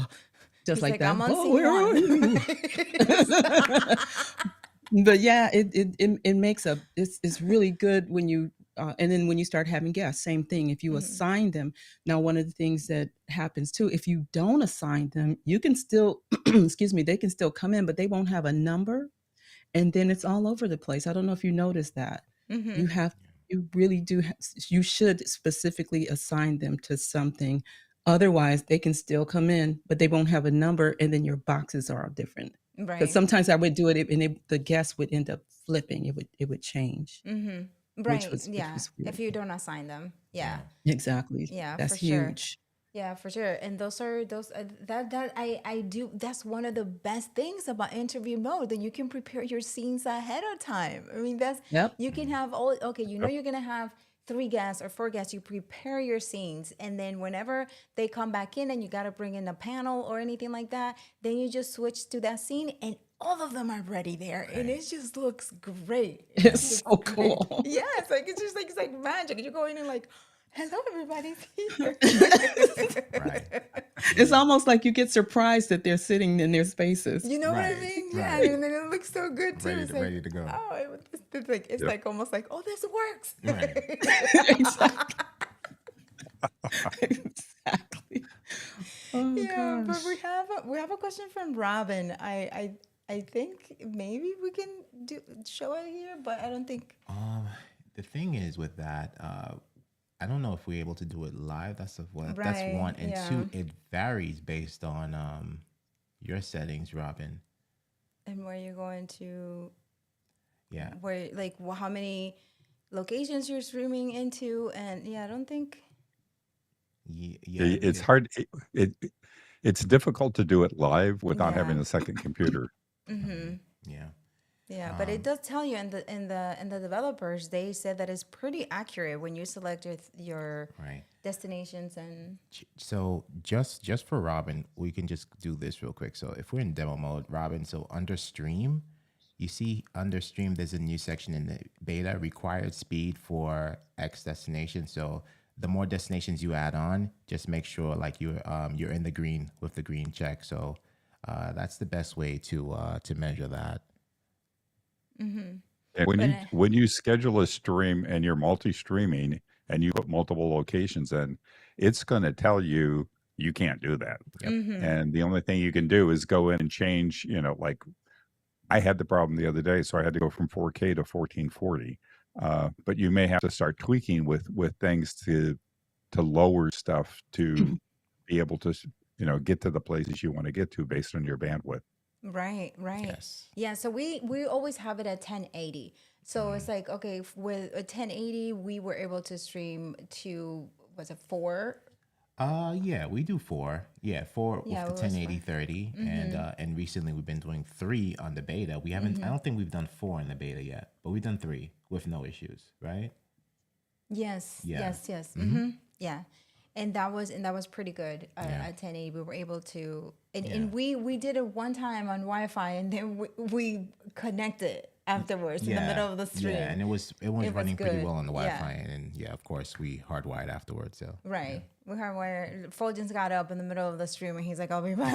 Speaker 4: Just
Speaker 1: He's
Speaker 4: like that.
Speaker 1: I'm on
Speaker 4: Paul,
Speaker 1: scene
Speaker 4: where are
Speaker 1: one.
Speaker 4: you? But yeah, it makes it's really good when you and then when you start having guests, same thing. If you assign them, now one of the things that happens too, if you don't assign them, you can still excuse me, they can still come in, but they won't have a number. And then it's all over the place. I don't know if you noticed that. You really do. You should specifically assign them to something. Otherwise, they can still come in, but they won't have a number, and then your boxes are all different. Because
Speaker 1: Right.
Speaker 4: sometimes I would do it, and the guests would end up flipping. It would change,
Speaker 1: Right.
Speaker 4: which
Speaker 1: Yeah.
Speaker 4: was
Speaker 1: If
Speaker 4: weird.
Speaker 1: you don't assign them. Yeah.
Speaker 4: Exactly.
Speaker 1: Yeah,
Speaker 4: That's
Speaker 1: for sure.
Speaker 4: huge.
Speaker 1: Yeah, for sure. And those that I do. That's one of the best things about interview mode, that you can prepare your scenes ahead of time. I mean,
Speaker 4: Yep.
Speaker 1: you can have okay, you're gonna have 3 guests or 4 guests. You prepare your scenes, and then whenever they come back in and you got to bring in a panel or anything like that, then you just switch to that scene and all of them are ready there, and it just looks great.
Speaker 4: It's so cool.
Speaker 1: Yeah, it's like magic. You go in and hello, everybody's here.
Speaker 2: Right.
Speaker 4: It's almost like you get surprised that they're sitting in their spaces.
Speaker 1: You know what I
Speaker 2: Right,
Speaker 1: mean? Yeah,
Speaker 2: right.
Speaker 1: and then it looks so good too. It's
Speaker 2: Ready to go.
Speaker 1: oh, it's
Speaker 3: Yep.
Speaker 1: like almost like, oh, this works.
Speaker 2: Right.
Speaker 4: Exactly. Exactly. Oh
Speaker 1: Yeah, but
Speaker 4: gosh.
Speaker 1: we have a question from Robin. I think maybe we can show it here, but I don't think.
Speaker 2: The thing is with that, I don't know if we're able to do it live. That's one.
Speaker 1: Right,
Speaker 2: And
Speaker 1: yeah.
Speaker 2: 2, it varies based on your settings, Robin.
Speaker 1: And where you're going to,
Speaker 2: Yeah.
Speaker 1: where how many locations you're streaming into, and yeah, I don't think.
Speaker 2: Yeah.
Speaker 3: It's hard. It's difficult to do it live without having
Speaker 1: Yeah.
Speaker 3: a second computer.
Speaker 2: Yeah.
Speaker 1: Yeah, but it does tell you in the developers, they said that it's pretty accurate when you select your
Speaker 2: Right.
Speaker 1: destinations and.
Speaker 2: So just for Robin, we can just do this real quick. So if we're in demo mode, Robin, so under stream, you see under stream, there's a new section in the beta, required speed for X destination. So the more destinations you add on, just make sure you're in the green with the green check. So that's the best way to measure that.
Speaker 3: And
Speaker 1: But
Speaker 3: when you schedule a stream and you're multi-streaming and you put multiple locations in, it's going to tell you you can't do that.
Speaker 2: Yep.
Speaker 3: And the only thing you can do is go in and change, like I had the problem the other day, so I had to go from 4K to 1440. But you may have to start tweaking with things to lower stuff to be able to get to the places you want to get to based on your bandwidth.
Speaker 1: Right, right.
Speaker 2: Yes.
Speaker 1: Yeah, so we always have it at 1080. So it's like, okay, with a 1080, we were able to stream to, was it 4?
Speaker 2: Yeah, we do 4. Yeah, 4
Speaker 1: Yeah,
Speaker 2: with the
Speaker 1: it was
Speaker 2: 1080
Speaker 1: 4.
Speaker 2: 30, and recently we've been doing 3 on the beta. We haven't. I don't think we've done 4 in the beta yet, but we've done 3 with no issues, right?
Speaker 1: Yes,
Speaker 2: Yeah.
Speaker 1: yes. Yeah. And that was pretty good
Speaker 2: Yeah.
Speaker 1: at 1080. We were able to, and we did it one time on Wi-Fi, and then we connected afterwards in the middle of the stream.
Speaker 2: Yeah, and it was running pretty
Speaker 1: good.
Speaker 2: well on the
Speaker 1: Yeah.
Speaker 2: Wi-Fi, and yeah, of course we hardwired afterwards. So
Speaker 1: Right. We hardwired. Fuljens got up in the middle of the stream and he's like, I'll be back.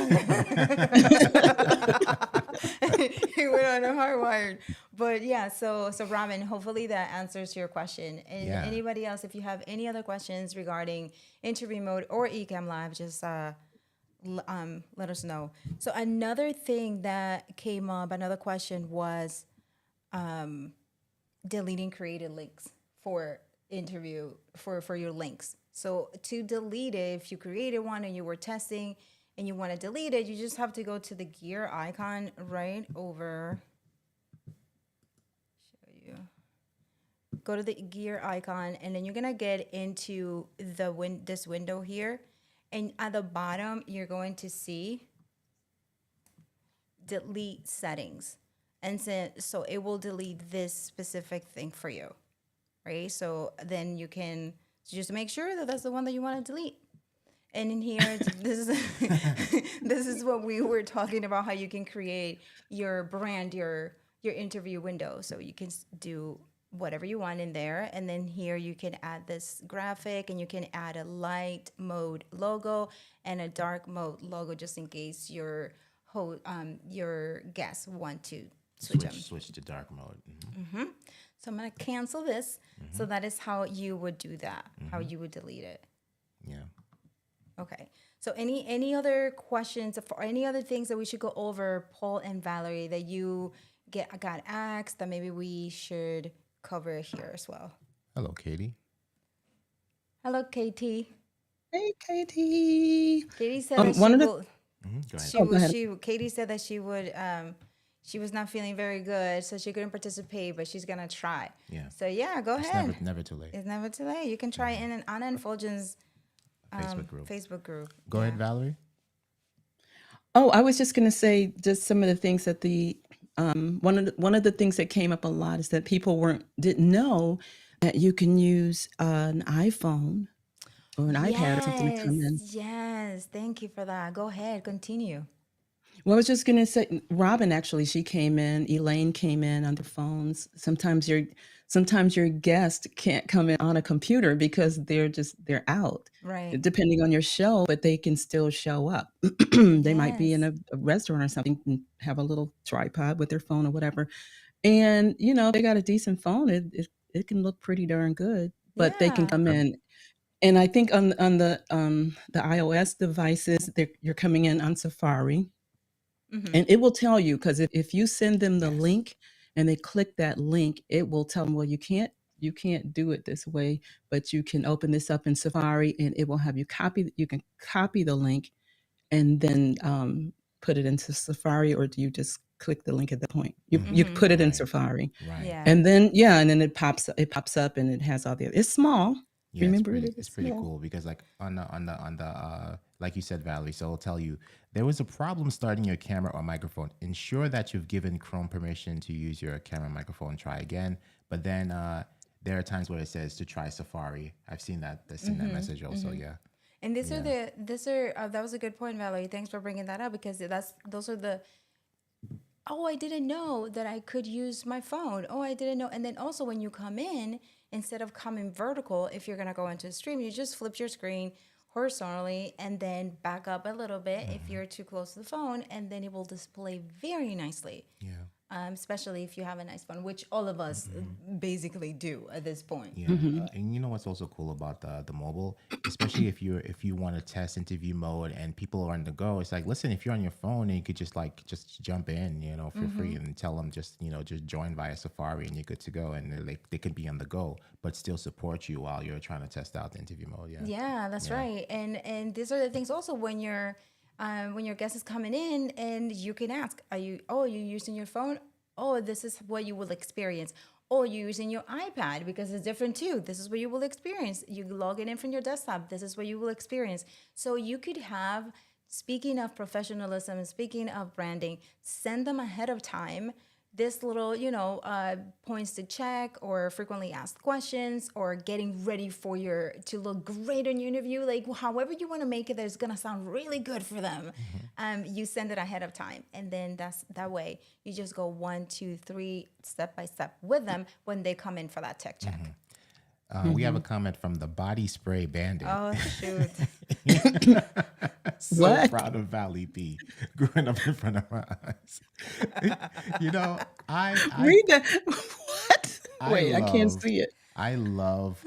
Speaker 1: He went on a hardwired. But yeah, so Robin, hopefully that answers your question. And
Speaker 2: Yeah.
Speaker 1: anybody else, if you have any other questions regarding interview mode or Ecamm Live, just let us know. So another thing that came up, another question was deleting created links for interview for your links. So to delete it, if you created one and you were testing and you want to delete it, you just have to go to the gear icon right over. Show you. Go to the gear icon, and then you're gonna get into this window here, and at the bottom you're going to see delete settings, and so it will delete this specific thing for you, right? So then you can just make sure that that's the one that you want to delete. And in here, this is what we were talking about, how you can create your brand, your interview window. So you can do whatever you want in there. And then here you can add this graphic, and you can add a light mode logo and a dark mode logo, just in case your guests want to switch them.
Speaker 2: switch to dark mode.
Speaker 1: So I'm going to cancel this. So that is how you would do that, how you would delete it.
Speaker 2: Yeah.
Speaker 1: Okay. So any other questions or any other things that we should go over, Paul and Valerie, that you got asked that maybe we should cover here as well?
Speaker 2: Hello, Katie.
Speaker 1: Hello, Katie.
Speaker 4: Hey, Katie.
Speaker 1: Katie said that
Speaker 4: one of the-
Speaker 2: Go ahead.
Speaker 4: go ahead.
Speaker 1: Katie said that she would she was not feeling very good, so she couldn't participate, but she's gonna try.
Speaker 2: Yeah.
Speaker 1: So yeah, go
Speaker 2: It's
Speaker 1: ahead.
Speaker 2: never too late.
Speaker 1: It's never too late. You can try it in Anna and Fuljens
Speaker 2: Facebook group.
Speaker 1: Yeah.
Speaker 2: Go ahead, Valerie.
Speaker 4: Oh, I was just going to say just some of the things that one of the things that came up a lot is that people didn't know that you can use an iPhone or an iPad or something to come in.
Speaker 1: Yes, thank you for that. Go ahead, continue.
Speaker 4: Well, I was just going to say, Robin, actually, she came in, Elaine came in on their phones. Sometimes your guest can't come in on a computer because they're out,
Speaker 1: Right.
Speaker 4: depending on your show, but they can still show up. They might be in
Speaker 1: Yes.
Speaker 4: a restaurant or something and have a little tripod with their phone or whatever. And, they got a decent phone. It can look pretty darn good, but they can
Speaker 1: Yeah.
Speaker 4: come in. And I think on the iOS devices, you're coming in on Safari. And it will tell you, because if you send them the
Speaker 2: Yes.
Speaker 4: link and they click that link, it will tell them, well, you can't do it this way, but you can open this up in Safari, and it will have you can copy the link and then put it into Safari, or do you just click the link at that point? You put it in
Speaker 2: Right.
Speaker 4: Safari.
Speaker 2: Right.
Speaker 1: Yeah.
Speaker 4: And then it pops up and it has all the it's small.
Speaker 2: Yeah,
Speaker 4: Remember,
Speaker 2: it's pretty cool because like on the like you said, Valerie, so it'll tell you there was a problem starting your camera or microphone. Ensure that you've given Chrome permission to use your camera microphone. Try again. But then there are times where it says to try Safari. I've seen that. I've seen that message also. Yeah.
Speaker 1: And that was a good point, Valerie. Thanks for bringing that up, because those are the, oh, I didn't know that I could use my phone. Oh, I didn't know. And then also when you come in, instead of coming vertical, if you're going to go into a stream, you just flip your screen horizontally and then back up a little bit if you're too close to the phone, and then it will display very nicely.
Speaker 2: Yeah.
Speaker 1: especially if you have a nice phone, which all of us basically do at this point.
Speaker 2: Yeah, and you know what's also cool about the mobile, especially if you want to test interview mode and people are on the go. It's like, listen, if you're on your phone and you could just jump in, for free and tell them just join via Safari and you're good to go, and they could be on the go but still support you while you're trying to test out the interview mode. Yeah,
Speaker 1: Yeah, that's right. And these are the things also when your guest is coming in and you can ask, are you using your phone? Oh, this is what you will experience. Or you're using your iPad because it's different too. This is what you will experience. You log it in from your desktop. This is what you will experience. So you could have, speaking of professionalism, speaking of branding, send them ahead of time this little, points to check or frequently asked questions or getting ready to look great in your interview. Like however you want to make it, that it's going to sound really good for them. You send it ahead of time. And then that way you just go 1, 2, 3 step by step with them when they come in for that tech check.
Speaker 2: We have a comment from the Body Spray Bandit.
Speaker 1: Oh, shoot.
Speaker 2: So
Speaker 4: What?
Speaker 2: proud of Valley P growing up in front of my eyes. I
Speaker 4: Read that. What? Wait, I can't
Speaker 2: love
Speaker 4: see it.
Speaker 2: I love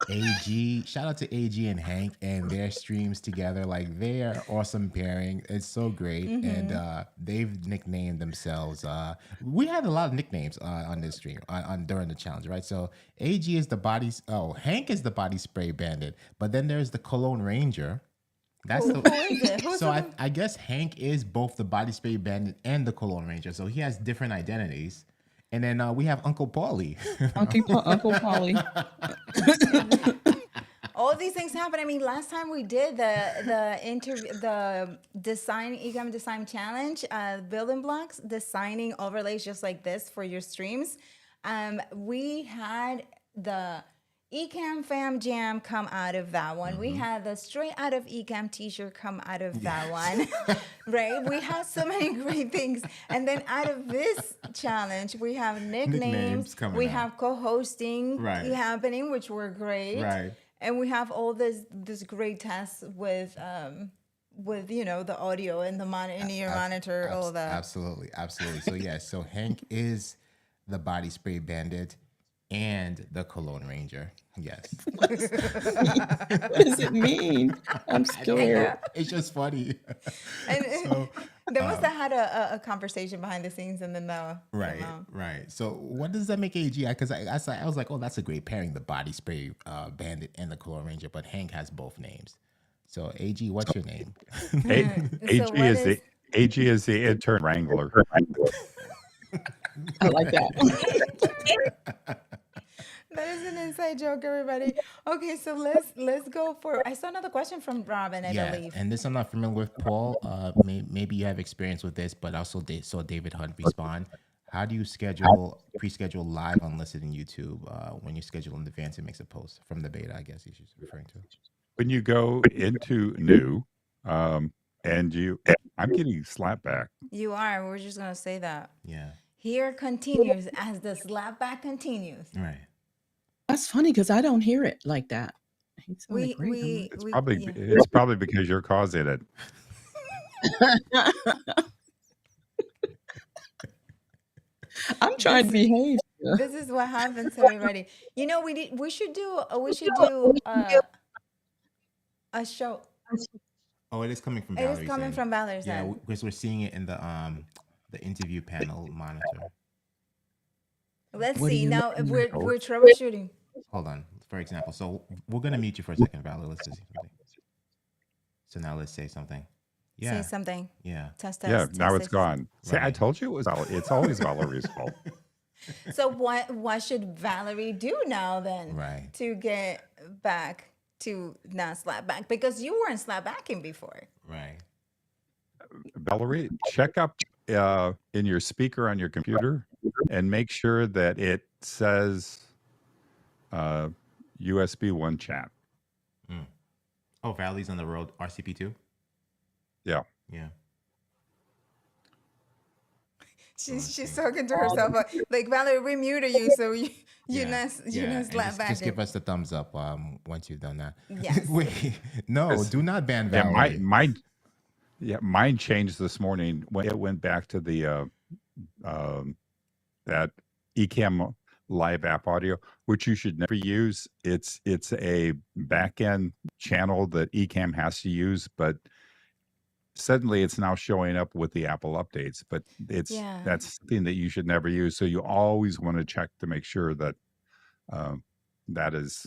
Speaker 2: AG. Shout out to AG and Hank and their streams together. Like they are awesome pairing. It's so great. And they've nicknamed themselves. We had a lot of nicknames on this stream on during the challenge, right? So AG is Hank is the Body Spray Bandit, but then there's the Cologne Ranger. That's
Speaker 1: Who is it?
Speaker 2: so I guess Hank is both the Body Spray Bandit and the Cologne Ranger. So he has different identities. And then we have Uncle Paulie.
Speaker 4: Uncle Polly.
Speaker 1: All these things happen. I mean, last time we did the Ecamm Design Challenge, building blocks, designing overlays just like this for your streams. We had the Ecamm Fam Jam come out of that one. We had the Straight Out of Ecamm t-shirt come out of that one, right? We have so many great things. And then out of this challenge, we have nicknames
Speaker 2: coming
Speaker 1: we
Speaker 2: out.
Speaker 1: have co-hosting happening, which were great.
Speaker 2: Right.
Speaker 1: And we have all this great tests with the audio and the in-ear monitor, all that.
Speaker 2: Absolutely. So yes, so Hank is the Body Spray Bandit and the Cologne Ranger. Yes.
Speaker 4: What does it mean? I'm scared.
Speaker 2: It's just funny.
Speaker 1: And
Speaker 2: So,
Speaker 1: they must have had a conversation behind the scenes, and then
Speaker 2: Right. So what does that make AG? Because I was like, oh, that's a great pairing, the Body Spray Bandit and the Cologne Ranger, but Hank has both names. So AG, what's your name?
Speaker 3: AG is the intern wrangler.
Speaker 4: I like that.
Speaker 1: That is an inside joke, everybody. Okay, so let's go for. I saw another question from Robin, I believe.
Speaker 2: And this I'm not familiar with, Paul. Maybe you have experience with this, but also saw David Hunt respond. How do you pre-schedule live unlisted in YouTube when you schedule in advance? It makes a post from the beta, I guess he's referring to.
Speaker 3: When you go into new, I'm getting slapped back.
Speaker 1: You are. We're just gonna say that.
Speaker 2: Yeah.
Speaker 1: Here continues as the slapback continues.
Speaker 2: Right.
Speaker 4: That's funny because I don't hear it like that. He sounded great.
Speaker 3: It's probably because you're causing it.
Speaker 4: I'm trying to behave.
Speaker 1: This is what happens to everybody. We should do a show.
Speaker 2: Oh, it is coming from
Speaker 1: It
Speaker 2: Valerie's
Speaker 1: is coming
Speaker 2: end.
Speaker 1: from Valerie's
Speaker 2: Yeah,
Speaker 1: end.
Speaker 2: because we're seeing it in the interview panel monitor.
Speaker 1: Let's
Speaker 4: What do
Speaker 1: see.
Speaker 4: you
Speaker 1: Now
Speaker 4: mean?
Speaker 1: we're troubleshooting.
Speaker 2: Hold on. For example, so we're gonna mute you for a second, Valerie. Let's just see something. So now let's say something. Yeah.
Speaker 1: Say something.
Speaker 2: Yeah.
Speaker 1: Test.
Speaker 3: Yeah,
Speaker 1: Test,
Speaker 3: now it's
Speaker 1: test.
Speaker 3: gone. See, I
Speaker 2: Right.
Speaker 3: told you it's always Valerie's fault.
Speaker 1: So what should Valerie do now then?
Speaker 2: Right.
Speaker 1: To get back to not slap back, because you weren't slap backing before.
Speaker 2: Right.
Speaker 3: Valerie, check up in your speaker on your computer and make sure that it says USB 1 chat.
Speaker 2: Oh, Valerie's on the road. RCP2.
Speaker 3: Yeah.
Speaker 2: Yeah.
Speaker 1: She's talking to herself like Valerie, we muted you, so you're not
Speaker 2: And
Speaker 1: slap back.
Speaker 2: just give us the thumbs up once you've done that.
Speaker 1: Yes.
Speaker 2: Wait, no, do not ban
Speaker 3: Yeah,
Speaker 2: Valerie.
Speaker 3: mine changed this morning when it went back to the that Ecamm live app audio, which you should never use. It's a back end channel that Ecamm has to use, but suddenly it's now showing up with the Apple updates. But
Speaker 1: Yeah.
Speaker 3: that's something that you should never use. So you always want to check to make sure that that is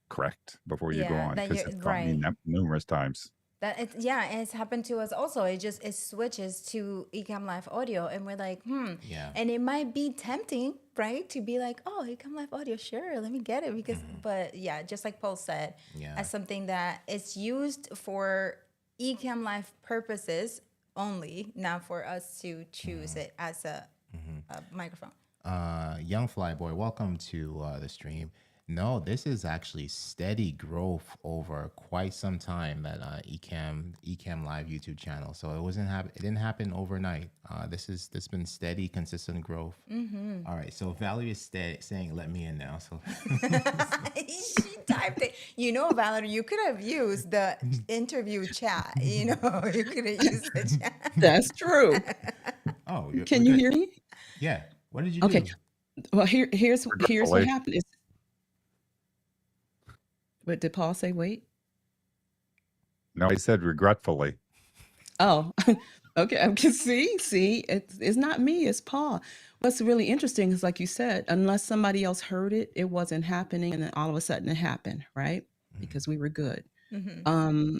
Speaker 3: correct before you go
Speaker 1: Yeah,
Speaker 3: on,
Speaker 1: that
Speaker 3: because
Speaker 1: you're
Speaker 3: it's caught me
Speaker 1: right.
Speaker 3: numerous times.
Speaker 1: That it's yeah, and it's happened to us also. It switches to Ecamm Live Audio, and we're like,
Speaker 2: Yeah.
Speaker 1: And it might be tempting, right, to be like, oh, Ecamm Live Audio, sure, let me get it because. But yeah, just like Paul said,
Speaker 2: Yeah.
Speaker 1: as something that it's used for Ecamm Live purposes only, not for us to choose it as a microphone.
Speaker 2: Young Flyboy, welcome to the stream. No, this is actually steady growth over quite some time. That Ecamm Live YouTube channel. So it didn't happen overnight. This been steady, consistent growth. All right. So Valerie is saying, "Let me in now." So
Speaker 1: She typed it. You know, Valerie, you could have used the interview chat. You know, you could have used the chat.
Speaker 4: That's true.
Speaker 2: oh,
Speaker 4: Can
Speaker 2: we're
Speaker 4: you
Speaker 2: good.
Speaker 4: hear me?
Speaker 2: Yeah. What did you
Speaker 4: Okay.
Speaker 2: do?
Speaker 4: Well, here's what
Speaker 3: Regretfully.
Speaker 4: happened. What did Paul say? Wait.
Speaker 3: No, I said regretfully.
Speaker 4: Oh, okay. I can see, it's not me, it's Paul. What's really interesting is, like you said, unless somebody else heard it, it wasn't happening, and then all of a sudden it happened, right? Because we were good.
Speaker 1: Mm-hmm.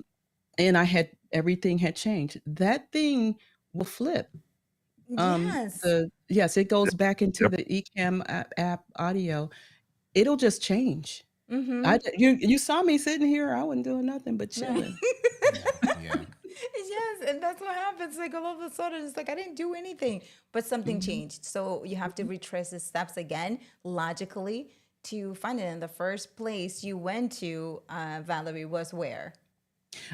Speaker 4: And everything had changed. That thing will flip.
Speaker 1: Yes.
Speaker 4: Yes, it goes back into
Speaker 3: Yep.
Speaker 4: the Ecamm app audio. It'll just change.
Speaker 1: Mm-hmm.
Speaker 4: You saw me sitting here. I wasn't doing nothing but chilling.
Speaker 2: Yeah.
Speaker 1: Yes, and that's what happens. Like all of a sudden, it's like I didn't do anything, but something changed. So you have to retrace the steps again logically to find it. In the first place you went to, Valerie, was where?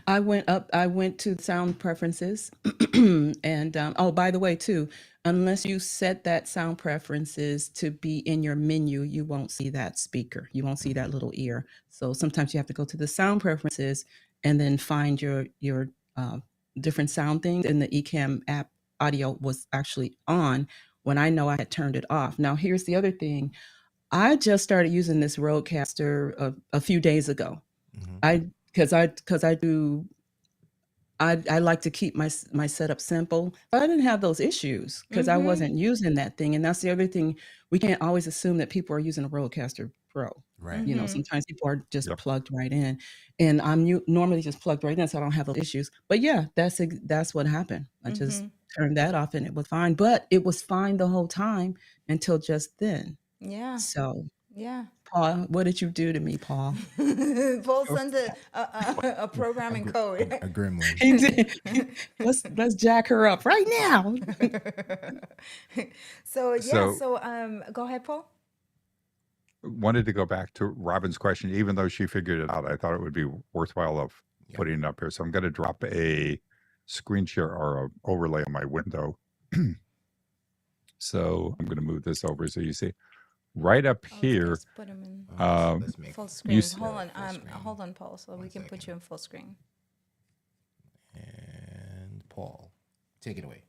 Speaker 4: I went to sound preferences. And oh, by the way, too, unless you set that sound preferences to be in your menu, you won't see that speaker. You won't see that little ear. So sometimes you have to go to the sound preferences and then find your different sound things. And the Ecamm app audio was actually on when I know I had turned it off. Now, here's the other thing. I just started using this Rodecaster a few days ago. Because I like to keep my setup simple. I didn't have those issues because I wasn't using that thing. And that's the other thing. We can't always assume that people are using a Rodecaster Pro.
Speaker 2: Right.
Speaker 4: You know, sometimes people are just
Speaker 3: Yep.
Speaker 4: plugged right in, and I'm normally just plugged right in, so I don't have those issues. But yeah, that's what happened. I just turned that off, and it was fine. But it was fine the whole time until just then.
Speaker 1: Yeah.
Speaker 4: So,
Speaker 1: Yeah.
Speaker 4: Paul, what did you do to me, Paul?
Speaker 1: Paul sent a programming code.
Speaker 2: A gremlin.
Speaker 4: He did. Let's jack her up right now.
Speaker 1: So yeah, so go ahead, Paul.
Speaker 3: Wanted to go back to Robin's question, even though she figured it out. I thought it would be worthwhile of putting it up here. So I'm going to drop a screen share or an overlay on my window. So I'm going to move this over so you see right up here.
Speaker 1: Let's put him in
Speaker 2: Let's make
Speaker 1: full screen.
Speaker 2: full screen.
Speaker 1: Hold on, Paul, so we can put you in full screen.
Speaker 2: And Paul, take it away.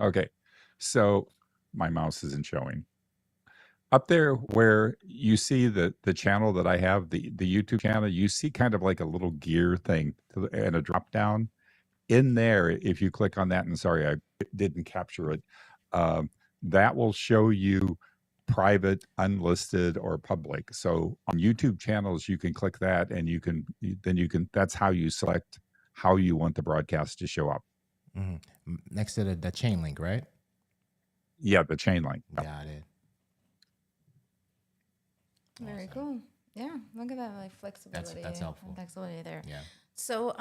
Speaker 3: Okay. So my mouse isn't showing. Up there where you see the channel that I have, the YouTube channel, you see kind of like a little gear thing and a drop down. In there, if you click on that, and sorry, I didn't capture it, that will show you private, unlisted, or public. So on YouTube channels, you can click that, and that's how you select how you want the broadcast to show up.
Speaker 2: Next to the chain link, right?
Speaker 3: Yeah, the chain link.
Speaker 2: Got it.
Speaker 1: Very cool. Yeah, look at that, like flexibility.
Speaker 2: That's helpful.
Speaker 1: Flexibility there.
Speaker 2: Yeah.
Speaker 1: So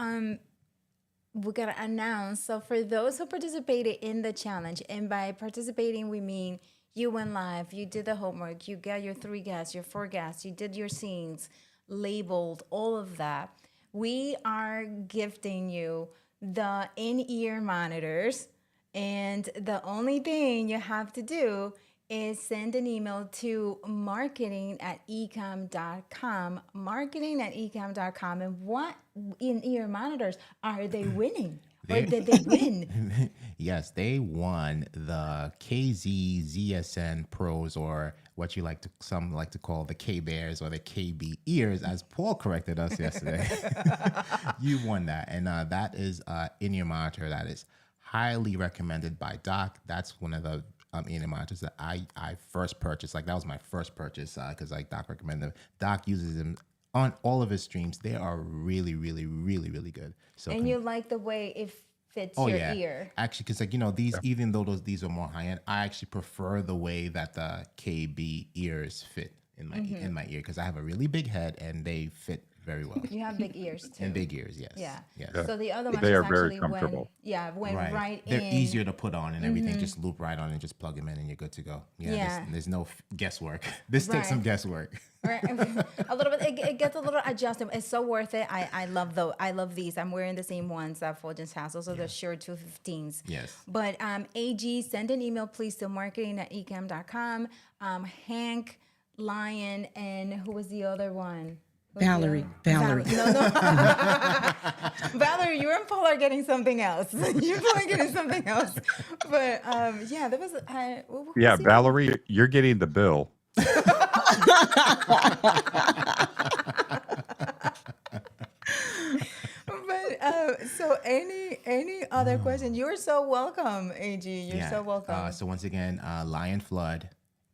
Speaker 1: we gotta announce. So for those who participated in the challenge, and by participating we mean you went live, you did the homework, you got your 3 guests, your 4 guests, you did your scenes, labeled, all of that. We are gifting you the in-ear monitors, and the only thing you have to do is send an email to marketing@ecamm.com, marketing@ecamm.com. And what in-ear monitors are they winning? Or did they win?
Speaker 2: Yes, they won the KZ ZSN Pros, or what some like to call the K Bears or the KB Ears, as Paul corrected us yesterday. You won that, and that is in-ear monitor that is highly recommended by Doc. That's one of the in-ear monitors that I first purchased. Like, that was my first purchase because like Doc recommended them. Doc uses them on all of his streams. They are really, really, really, really good. So
Speaker 1: And you like the way it fits
Speaker 2: oh
Speaker 1: your
Speaker 2: yeah,
Speaker 1: ear.
Speaker 2: actually, because like these, even though these are more high end, I actually prefer the way that the KB ears fit in my ear, because I have a really big head and they fit very well.
Speaker 1: You have big ears too.
Speaker 2: And big ears, yes.
Speaker 1: Yeah.
Speaker 2: Yes.
Speaker 1: So the other ones
Speaker 3: They
Speaker 1: is
Speaker 3: are very
Speaker 1: actually
Speaker 3: comfortable.
Speaker 1: went right
Speaker 2: They're
Speaker 1: in.
Speaker 2: easier to put on and everything. Just loop right on and just plug them in and you're good to go.
Speaker 1: Yeah.
Speaker 2: There's no guesswork. This takes some
Speaker 1: Right.
Speaker 2: guesswork.
Speaker 1: Right. A little bit. It gets a little adjusted. It's so worth it. I love these. I'm wearing the same ones that Fuljens has. Those are the Shure 215s.
Speaker 2: Yes.
Speaker 1: But AG, send an email please to marketing@ecamm.com. Hank, Lion, and who was the other one?
Speaker 4: Valerie. Valerie.
Speaker 1: No. Valerie, you and Paul are getting something else. You're probably getting something else. But yeah, there was. What was
Speaker 3: Yeah,
Speaker 1: the-
Speaker 3: Valerie, you're getting the bill.
Speaker 1: But so any other question? You're so welcome, AG. You're so welcome.
Speaker 2: So once again, Lion Flood,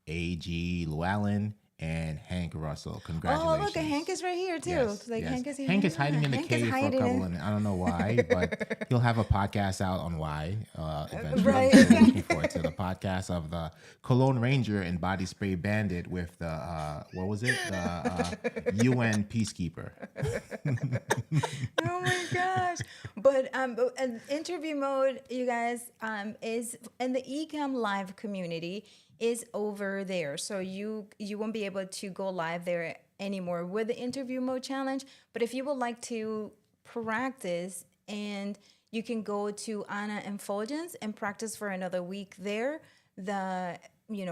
Speaker 2: AG Llewellyn, and Hank Russell. Congratulations.
Speaker 1: Oh, look, Hank is right here too.
Speaker 2: Yes,
Speaker 1: Like
Speaker 2: yes.
Speaker 1: Hank is here.
Speaker 2: Hank is hiding in the
Speaker 1: Hank is
Speaker 2: cave for a
Speaker 1: hiding
Speaker 2: couple,
Speaker 1: in-
Speaker 2: and I don't know why, but he'll have a podcast out on why eventually.
Speaker 1: Right.
Speaker 2: So we're looking forward to the podcast of the Cologne Ranger and Body Spray Bandit with the what was it? The UN Peacekeeper.
Speaker 1: Oh my gosh. But an interview mode, you guys, is in the Ecamm Live community is over there. So you won't be able to go live there anymore with the interview mode challenge. But if you would like to practice, and you can go to Anna and Fuljens and practice for another week there.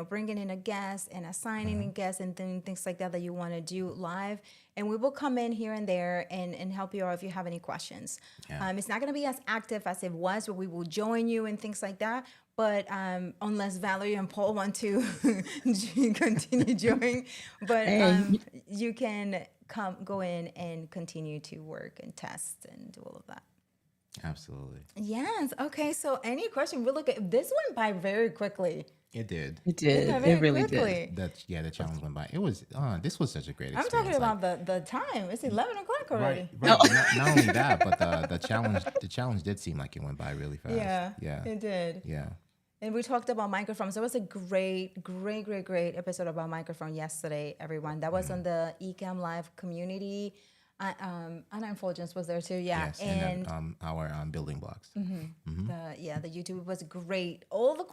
Speaker 1: Bringing in a guest and assigning a guest and things like that you want to do live. And we will come in here and there and help you out if you have any questions.
Speaker 2: Yeah.
Speaker 1: It's not going to be as active as it was, but we will join you and things like that. But unless Valerie and Paul want to continue joining, but you can go in and continue to work and test and do all of that.
Speaker 2: Absolutely.
Speaker 1: Yes. Okay. So any question? We look at this went by very quickly.
Speaker 2: It did.
Speaker 4: It did.
Speaker 1: Yeah,
Speaker 4: It
Speaker 1: very
Speaker 4: really
Speaker 1: quickly.
Speaker 4: did.
Speaker 2: The challenge went by. It was this was such a great
Speaker 1: I'm
Speaker 2: experience.
Speaker 1: talking about the time. It's 11 o'clock already.
Speaker 2: Right. Not only that, but the challenge did seem like it went by really fast.
Speaker 1: Yeah. It did.
Speaker 2: Yeah.
Speaker 1: And we talked about microphones. There was a great episode about microphone yesterday, everyone. That was on the Ecamm Live community. Anna and Fuljens was there too. Yeah.
Speaker 2: Yes. And then, our building blocks.
Speaker 1: The YouTube was great. All the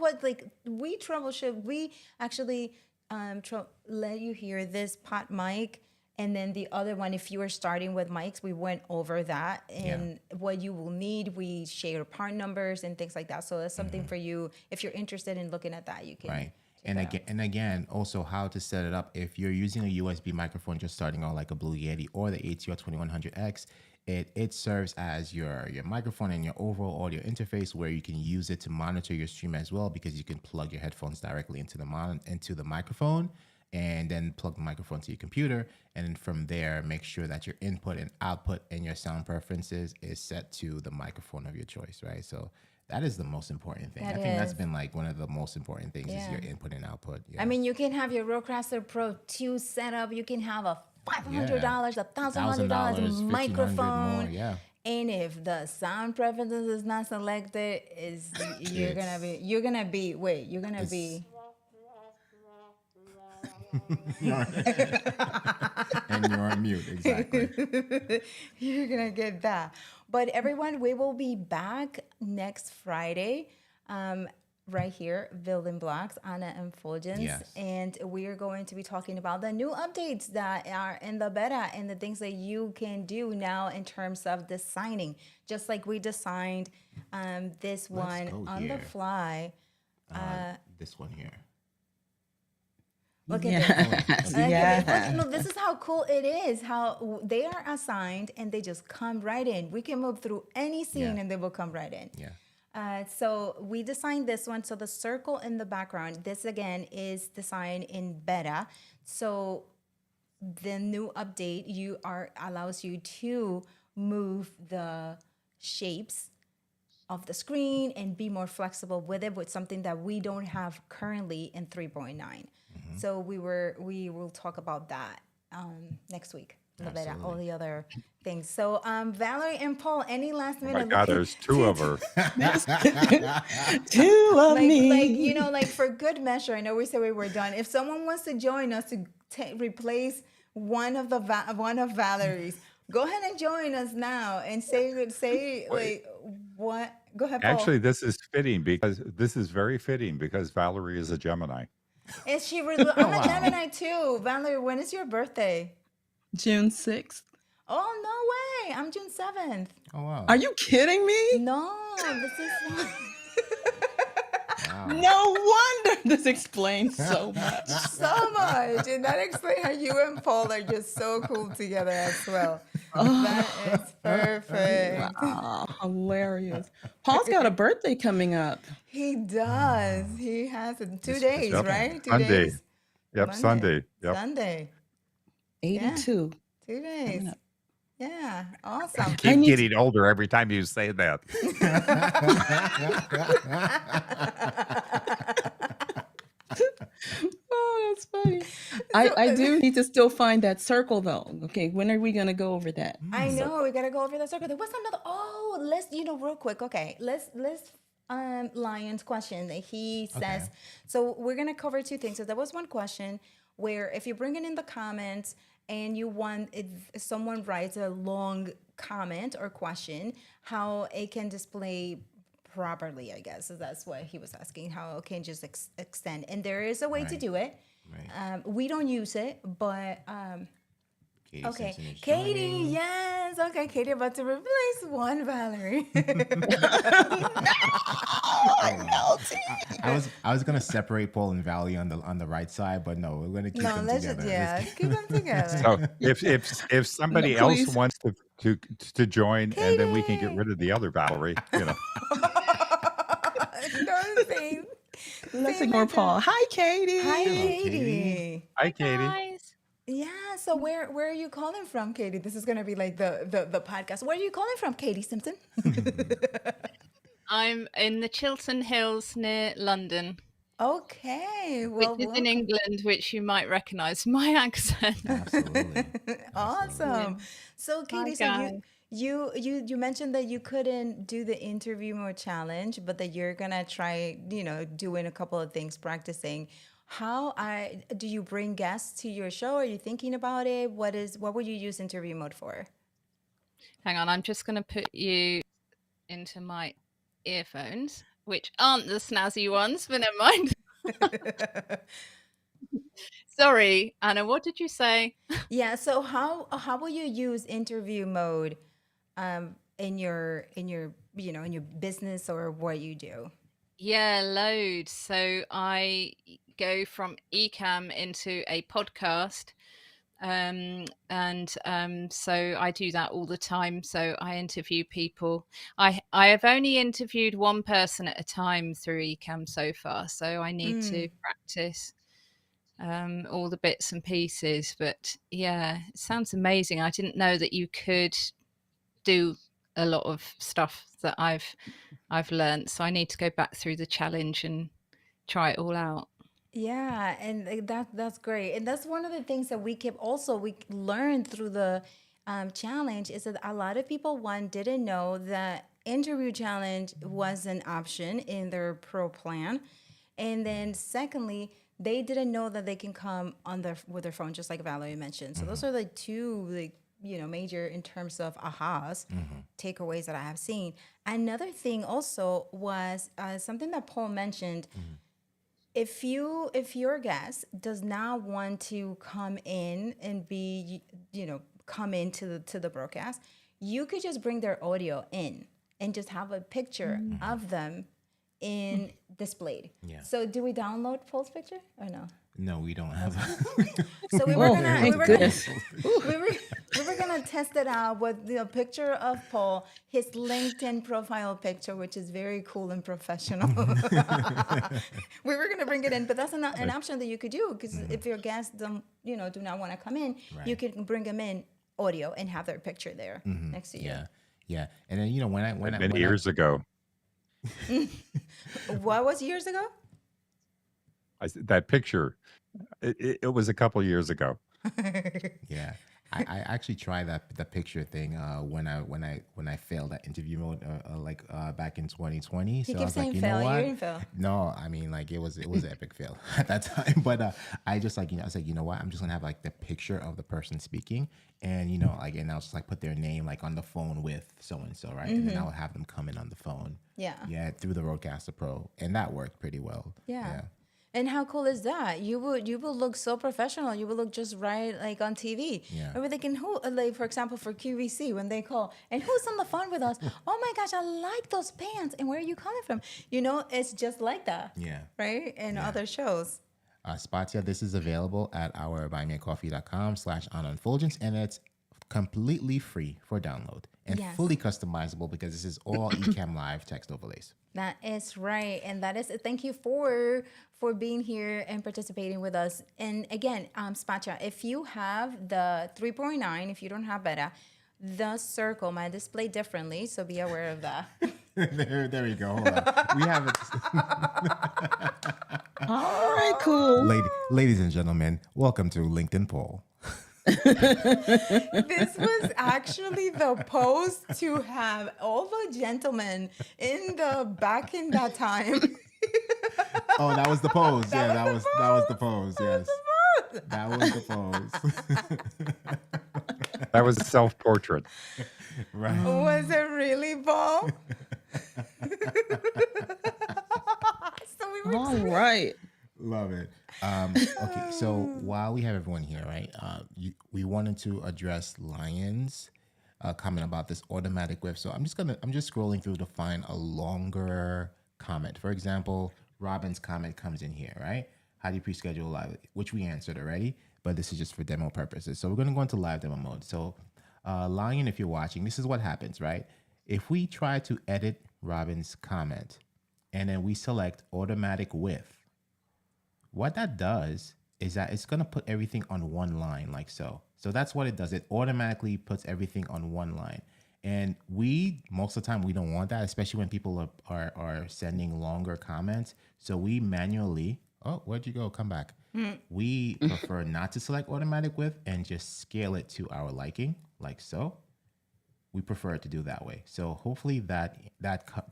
Speaker 1: we troubleshoot. We actually let you hear this pot mic, and then the other one. If you were starting with mics, we went over that and what you will need. We share part numbers and things like that. So that's something for you if you're interested in looking at that. You can.
Speaker 2: Right. And again, also how to set it up. If you're using a USB microphone, just starting out like a Blue Yeti or the ATR 2100X, it serves as your microphone and your overall audio interface, where you can use it to monitor your stream as well, because you can plug your headphones directly into the microphone, and then plug the microphone to your computer, and then from there make sure that your input and output and your sound preferences is set to the microphone of your choice, right? So that is the most important thing. I think that's been like one of the most important things is your input and output. Yeah.
Speaker 1: I mean, you can have your Rodecaster Pro 2 set up. You can have a $500, $1,100 microphone.
Speaker 2: More, yeah.
Speaker 1: And if the sound preferences is not selected, you're gonna be.
Speaker 2: And you're on mute, exactly.
Speaker 1: You're gonna get that. But everyone, we will be back next Friday, right here, Building Blocks, Anna and Fuljens.
Speaker 2: Yes.
Speaker 1: And we are going to be talking about the new updates that are in the beta and the things that you can do now in terms of designing. Just like we designed this one
Speaker 2: go
Speaker 1: on
Speaker 2: here.
Speaker 1: the fly.
Speaker 2: This one here.
Speaker 1: Look at this.
Speaker 4: Yes.
Speaker 1: Look at this.
Speaker 4: Yeah.
Speaker 1: No, this is how cool it is. How they are assigned and they just come right in. We can move through any scene
Speaker 2: Yeah.
Speaker 1: and they will come right in.
Speaker 2: Yeah.
Speaker 1: So we designed this one. So the circle in the background, this again is designed in beta. So the new update allows you to move the shapes of the screen and be more flexible with it, with something that we don't have currently in 3.9. So we will talk about that next week. A little bit, all the other things. So Valerie and Paul, any last
Speaker 3: Oh my
Speaker 1: minute?
Speaker 3: God, there's two of her.
Speaker 4: Two of
Speaker 1: like
Speaker 4: me.
Speaker 1: like for good measure. I know we said we were done. If someone wants to join us to replace one of Valerie's, go ahead and join us now and say like what. Go ahead, Paul.
Speaker 3: Actually, this is very fitting because Valerie is a Gemini.
Speaker 1: Is she really? I'm a Gemini too. Valerie, when is your birthday?
Speaker 4: June 6th.
Speaker 1: Oh, no way. I'm June 7th.
Speaker 2: Oh wow.
Speaker 4: Are you kidding me?
Speaker 1: No, this is
Speaker 4: No wonder this explains so much.
Speaker 1: so much. And that explains how you and Paul are just so cool together as well. That is perfect.
Speaker 4: Wow, hilarious. Paul's got a birthday coming up.
Speaker 1: He does. He has it 2 days,
Speaker 3: Yep.
Speaker 1: right? 2
Speaker 3: Sunday.
Speaker 1: days.
Speaker 3: Yep,
Speaker 1: Monday.
Speaker 3: Sunday. Yep.
Speaker 1: Sunday.
Speaker 4: 82.
Speaker 1: 2 days.
Speaker 4: Coming up.
Speaker 1: Yeah, awesome.
Speaker 3: Keep
Speaker 4: need
Speaker 3: getting older every time you say that.
Speaker 4: Oh, that's funny. I do need to still find that circle though. Okay, when are we gonna go over that?
Speaker 1: I know we gotta go over the circle. There was another. Let's real quick. Okay, let's Lion's question that he says.
Speaker 2: Okay.
Speaker 1: So we're gonna cover two things. So there was one question where if you bring it in the comments and you want if someone writes a long comment or question, how it can display properly. I guess so that's what he was asking. How it can just extend, and there is a way to
Speaker 2: Right.
Speaker 1: do it.
Speaker 2: Right.
Speaker 1: We don't use it, but.
Speaker 2: Katie
Speaker 1: Okay,
Speaker 2: Simpson is
Speaker 1: Katie,
Speaker 2: joining.
Speaker 1: yes. Okay, Katie about to replace one Valerie.
Speaker 2: I was gonna separate Paul and Valley on the right side, but no, we're gonna keep
Speaker 1: No,
Speaker 2: them
Speaker 1: let's
Speaker 2: together.
Speaker 1: just, yeah, keep them together.
Speaker 3: So if somebody
Speaker 4: No,
Speaker 3: else
Speaker 4: please.
Speaker 3: wants to join, and then we can get
Speaker 1: Katie.
Speaker 3: rid of the other Valerie,
Speaker 1: No, same.
Speaker 4: Let's
Speaker 1: Same
Speaker 4: ignore
Speaker 1: like that.
Speaker 4: Paul. Hi, Katie.
Speaker 1: Hi,
Speaker 2: Hello,
Speaker 1: Katie.
Speaker 2: Katie.
Speaker 3: Hi, Katie.
Speaker 5: Guys.
Speaker 1: Yeah, so where are you calling from, Katie? This is gonna be like the podcast. Where are you calling from, Katie Simpson?
Speaker 5: I'm in the Chiltern Hills near London,
Speaker 1: Okay,
Speaker 5: which
Speaker 1: well,
Speaker 5: is in
Speaker 1: welcome.
Speaker 5: England, which you might recognise my accent.
Speaker 2: Absolutely.
Speaker 1: Awesome. So, Katie, so
Speaker 5: guys.
Speaker 1: you mentioned that you couldn't do the interview mode challenge, but that you're gonna try, doing a couple of things, practicing. Do you bring guests to your show? Are you thinking about it? What would you use interview mode for?
Speaker 5: Hang on, I'm just going to put you into my earphones, which aren't the snazzy ones, but never mind. Sorry, Anna, what did you say?
Speaker 1: Yeah. So how will you use interview mode in your in your business or what you do?
Speaker 5: Yeah, loads. So I go from Ecamm into a podcast. So I do that all the time. So I interview people. I have only interviewed one person at a time through Ecamm so far. So I need to practice all the bits and pieces. But yeah, it sounds amazing. I didn't know that you could do a lot of stuff that I've learned. So I need to go back through the challenge and try it all out.
Speaker 1: Yeah, and that's great, and that's one of the things that we learned through the challenge is that a lot of people didn't know that interview challenge was an option in their pro plan, and then secondly, they didn't know that they can come with their phone, just like Valerie mentioned. So those are the two major in terms of ahas, takeaways that I have seen. Another thing also was something that Paul mentioned. If your guest does not want to come in and come into the broadcast, you could just bring their audio in and just have a picture of them in displayed.
Speaker 2: Yeah.
Speaker 1: So do we download Paul's picture or no?
Speaker 2: No, we don't have.
Speaker 1: So we were
Speaker 4: Oh,
Speaker 1: gonna we
Speaker 4: thank
Speaker 1: were gonna
Speaker 4: goodness.
Speaker 1: we were gonna test it out with the picture of Paul, his LinkedIn profile picture, which is very cool and professional. We were gonna bring it in, but that's an option that you could do, because if your guests don't, do not want to come in, you
Speaker 2: Right.
Speaker 1: can bring them in audio and have their picture there next to you.
Speaker 2: Yeah, yeah. And then
Speaker 3: Many years ago,
Speaker 1: What was years ago?
Speaker 3: that picture, it was a couple years ago.
Speaker 2: Yeah, I actually tried the picture thing when I failed that interview mode back in 2020.
Speaker 1: He
Speaker 2: So I
Speaker 1: keeps
Speaker 2: was like,
Speaker 1: saying
Speaker 2: you
Speaker 1: fail.
Speaker 2: know
Speaker 1: You
Speaker 2: what?
Speaker 1: didn't fail.
Speaker 2: No, I mean, like it was an epic fail at that time. But I just I was like, you know what? I'm just gonna have like the picture of the person speaking, and and I'll just like put their name like on the phone with so and so, right? And then I'll have them come in on the phone.
Speaker 1: Yeah.
Speaker 2: Through the Rodecaster Pro, and that worked pretty well.
Speaker 1: Yeah. And how cool is that? You will look so professional. You will look just right, like on TV.
Speaker 2: Yeah.
Speaker 1: And we're thinking, for example, for QVC, when they call, and who's on the phone with us? Oh my gosh, I like those pants. And where are you coming from? It's just like that.
Speaker 2: Yeah.
Speaker 1: Right? In other shows.
Speaker 2: Spotsia, this is available at our buymeacoffee.com/ononfuljens, and it's completely free for download and
Speaker 1: Yes.
Speaker 2: fully customizable because this is all Ecamm Live text overlays.
Speaker 1: That is right. And that is, thank you for being here and participating with us. And again, Spacha, if you have the 3.9, if you don't have beta, the circle might display differently. So be aware of that.
Speaker 2: there we go. Hold on. We have it.
Speaker 4: All right, cool.
Speaker 2: Ladies and gentlemen, welcome to LinkedIn Poll.
Speaker 1: This was actually the pose to have all the gentlemen back in that time.
Speaker 2: Oh, that was the pose. That was the pose. Yes. That was the pose.
Speaker 3: That was self-portrait.
Speaker 2: Right.
Speaker 1: Was it really, Paul? So we were
Speaker 4: All right.
Speaker 2: Love it. Okay, so while we have everyone here, right, we wanted to address Lions' comment about this automatic whip. So I'm just scrolling through to find a longer comment. For example, Robin's comment comes in here, right? How do you pre-schedule live? Which we answered already, but this is just for demo purposes. So we're going to go into live demo mode. So Lion, if you're watching, this is what happens, right? If we try to edit Robin's comment and then we select automatic width, what that does is that it's going to put everything on one line like so. So that's what it does. It automatically puts everything on one line. And most of the time, we don't want that, especially when people are sending longer comments. So we manually, where'd you go? Come back. We prefer not to select automatic width and just scale it to our liking like so. We prefer it to do that way. So hopefully that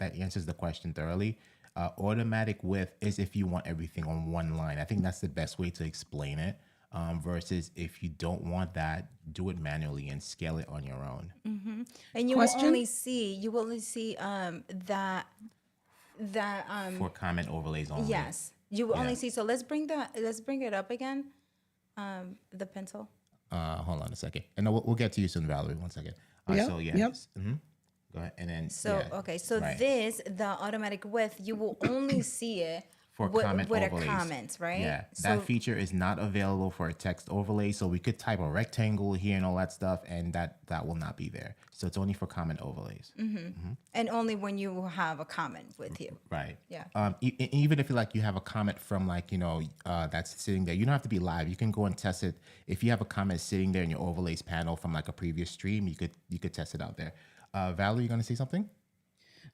Speaker 2: answers the question thoroughly. Automatic width is if you want everything on one line. I think that's the best way to explain it. Versus if you don't want that, do it manually and scale it on your own.
Speaker 1: Mm-hmm. And you
Speaker 4: Question?
Speaker 1: will only see that
Speaker 2: For comment overlays only.
Speaker 1: yes, you will
Speaker 2: Yeah.
Speaker 1: only see. So let's bring it up again. The pencil.
Speaker 2: Hold on a second. And we'll get to you soon, Valerie. 1 second.
Speaker 4: Yep,
Speaker 2: So yeah.
Speaker 4: yep.
Speaker 2: Go ahead. And then
Speaker 1: Okay, so
Speaker 2: right.
Speaker 1: the automatic width, you will only see it
Speaker 2: For
Speaker 1: with
Speaker 2: comment
Speaker 1: a
Speaker 2: overlays.
Speaker 1: comment, right?
Speaker 2: Yeah,
Speaker 1: So
Speaker 2: that feature is not available for a text overlay. So we could type a rectangle here and all that stuff, and that will not be there. So it's only for comment overlays.
Speaker 1: and only when you have a comment with you.
Speaker 2: Right.
Speaker 1: Yeah.
Speaker 2: Even if you have a comment from that's sitting there, you don't have to be live. You can go and test it. If you have a comment sitting there in your overlays panel from like a previous stream, you could test it out there. Valerie, you gonna say something?